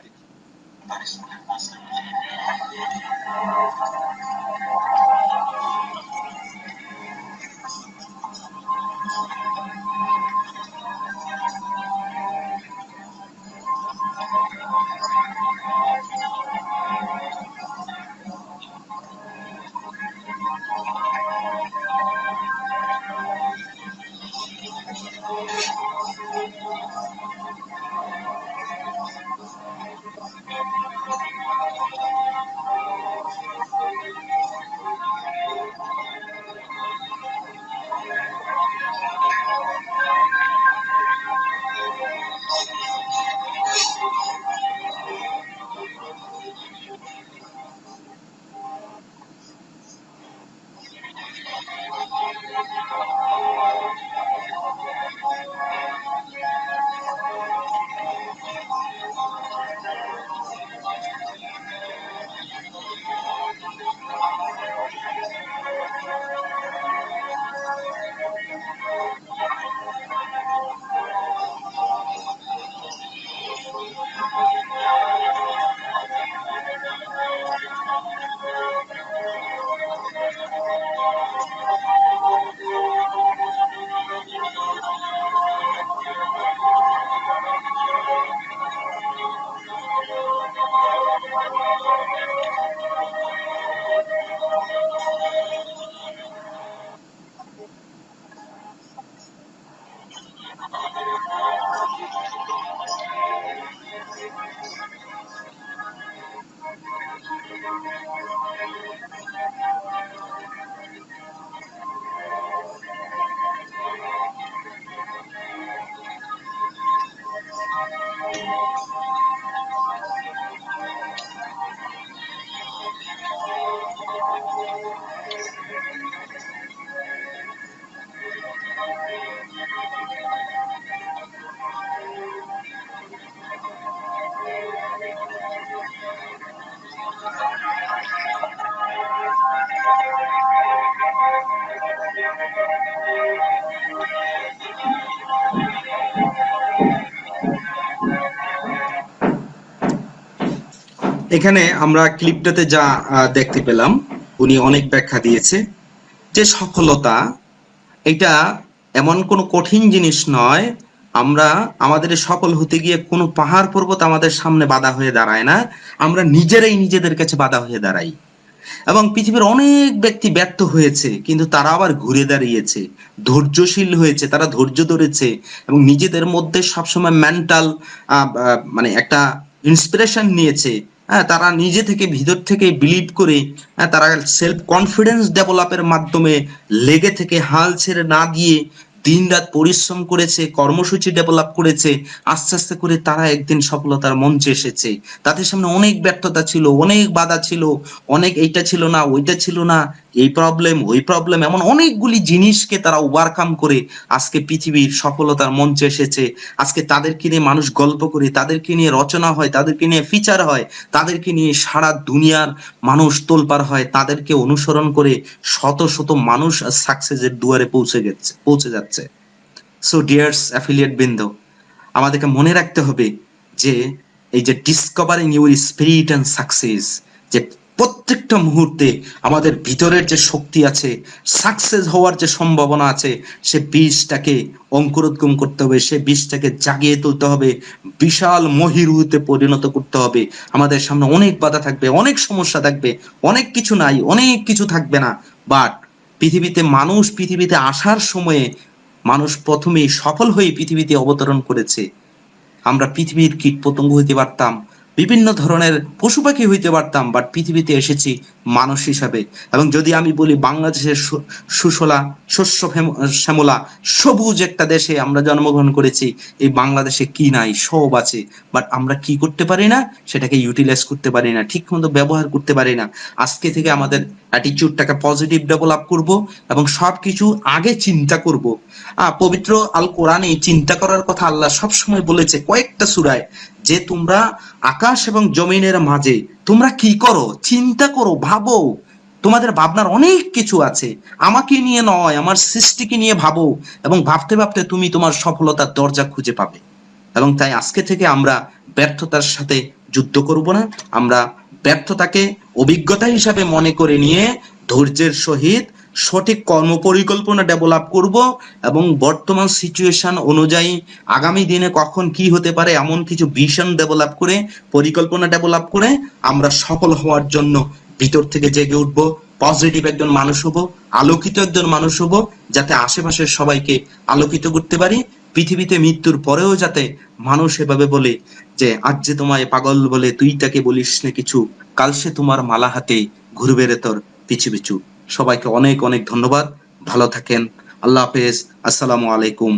এখানে আমরা ক্লিপটাতে যা দেখতে পেলাম, উনি অনেক ব্যাখ্যা দিয়েছে যে সফলতা এটা এমন কোনো কঠিন জিনিস নয়। আমরা আমাদের সফল হতে গিয়ে কোনো পাহাড় পর্বত আমাদের সামনে বাধা হয়ে দাঁড়ায় না, আমরা নিজেরাই নিজেদের কাছে বাধা হয়ে দাঁড়াই। এবং পৃথিবীর অনেক ব্যক্তি ব্যর্থ হয়েছে, কিন্তু তারা আবার ঘুরে দাঁড়িয়েছে, ধৈর্যশীল হয়েছে, তারা ধৈর্য ধরেছে এবং নিজেদের মধ্যে সবসময় মেন্টাল মানে একটা ইন্সপিরেশন নিয়েছে। হ্যাঁ, তারা নিজে থেকে ভিতর থেকে বিলিভ করে, হ্যাঁ, তারা সেলফ কনফিডেন্স ডেভেলপের মাধ্যমে লেগে থেকে হাল ছেড়ে না দিয়ে দিনরাত পরিশ্রম করেছে, কর্মসূচি ডেভেলপ করেছে। আস্তে আস্তে করে তারা একদিন সফলতার মঞ্চে এসেছে। তাদের সামনে অনেক ব্যর্থতা ছিল, অনেক বাধা ছিল, অনেক এইটা ছিল না, ওইটা ছিল না, এই প্রবলেম ওই প্রবলেম, এমন অনেকগুলি জিনিসকে তারা ওভারকাম করে আজকে পৃথিবীর সফলতার মঞ্চে এসেছে। আজকে তাদেরকে নিয়ে মানুষ গল্প করে, তাদেরকে নিয়ে রচনা হয়, তাদেরকে নিয়ে ফিচার হয়, তাদেরকে নিয়ে সারা দুনিয়ার মানুষ তোলপাড় হয়, তাদেরকে অনুসরণ করে শত শত মানুষ সাকসেসের দুয়ারে পৌঁছে যাচ্ছে। সো ডিয়ার্স অ্যাফিলিয়েট বৃন্দ, আমাদেরকে মনে রাখতে হবে যে এই যে discovering your spirit and success, যে প্রত্যেকটা মুহূর্তে আমাদের ভিতরের যে শক্তি আছে, সাকসেস হওয়ার যে সম্ভাবনা আছে, সে বীজটাকে অঙ্কুরোদ্গম করতে হবে, সে বীজটাকে জাগিয়ে তুলতে হবে, বিশাল মহিরুহতে পরিণত করতে হবে। আমাদের সামনে অনেক বাধা থাকবে, অনেক সমস্যা থাকবে, অনেক কিছু নাই, অনেক কিছু থাকবে না, বাট পৃথিবীতে আসার সময়ে মানুষ প্রথমেই সফল হয়ে পৃথিবীতে অবতরণ করেছে। আমরা পৃথিবীর কীট পতঙ্গ হইতে পারতাম, বিভিন্ন ধরনের পশু পাখি হইতে পারতাম, বাট পৃথিবীতে এসেছি মানুষ হিসাবে। এবং যদি আমি বলি বাংলাদেশের সুশলা শস্য শ্যামলা সবুজ একটা দেশে আমরা জন্মগ্রহণ করেছি, এই বাংলাদেশে কি নাই, সব আছে, বাট আমরা কি করতে পারি না, সেটাকে ইউটিলাইজ করতে পারি না, ঠিক মতো ব্যবহার করতে পারি না। আজকে থেকে আমাদের অ্যাটিটিউডটাকে পজিটিভ ডেভেলপ করব এবং সবকিছু আগে চিন্তা করব। পবিত্র আল কোরআনে চিন্তা করার কথা আল্লাহ সবসময় বলেছে কয়েকটা সূরায়, যে তোমরা আকাশ এবং জমিনের মাঝে তোমরা কি করো, চিন্তা করো, ভাবো। তোমাদের ভাবনার অনেক কিছু আছে, আমাকে নিয়ে নয়, আমার সৃষ্টিকে নিয়ে ভাবো, এবং ভাবতে ভাবতে তুমি তোমার সফলতার দরজা খুঁজে পাবে। এবং তাই আজকে থেকে আমরা ব্যর্থতার সাথে যুদ্ধ করব না, আমরা ব্যর্থতাকে অভিজ্ঞতা হিসাবে মনে করে নিয়ে ধৈর্যের সহিত সঠিক কর্ম পরিকল্পনা ডেভেলপ করব এবং বর্তমান সিচুয়েশন অনুযায়ী আগামী দিনে কখন কি হতে পারে এমন কিছু ভিশন ডেভেলপ করে, পরিকল্পনা ডেভেলপ করে আমরা সফল হওয়ার জন্য ভিতর থেকে জেগে উঠবো, পজিটিভ একজন মানুষ হব, আলোকিত একজন মানুষ হব, যাতে আশেপাশের সবাইকে আলোকিত করতে পারি। পৃথিবীতে মৃত্যুর পরেও যাতে মানুষ এভাবে বলে যে আজ যে তোমায় পাগল বলে তুই তাকে বলিস না কিছু, কাল সে তোমার মালা হাতে ঘুরবে রে তোর পিছু পিছু। সবাইকে অনেক অনেক ধন্যবাদ, ভালো থাকেন, আল্লাহ হাফেজ, আসসালামু আলাইকুম।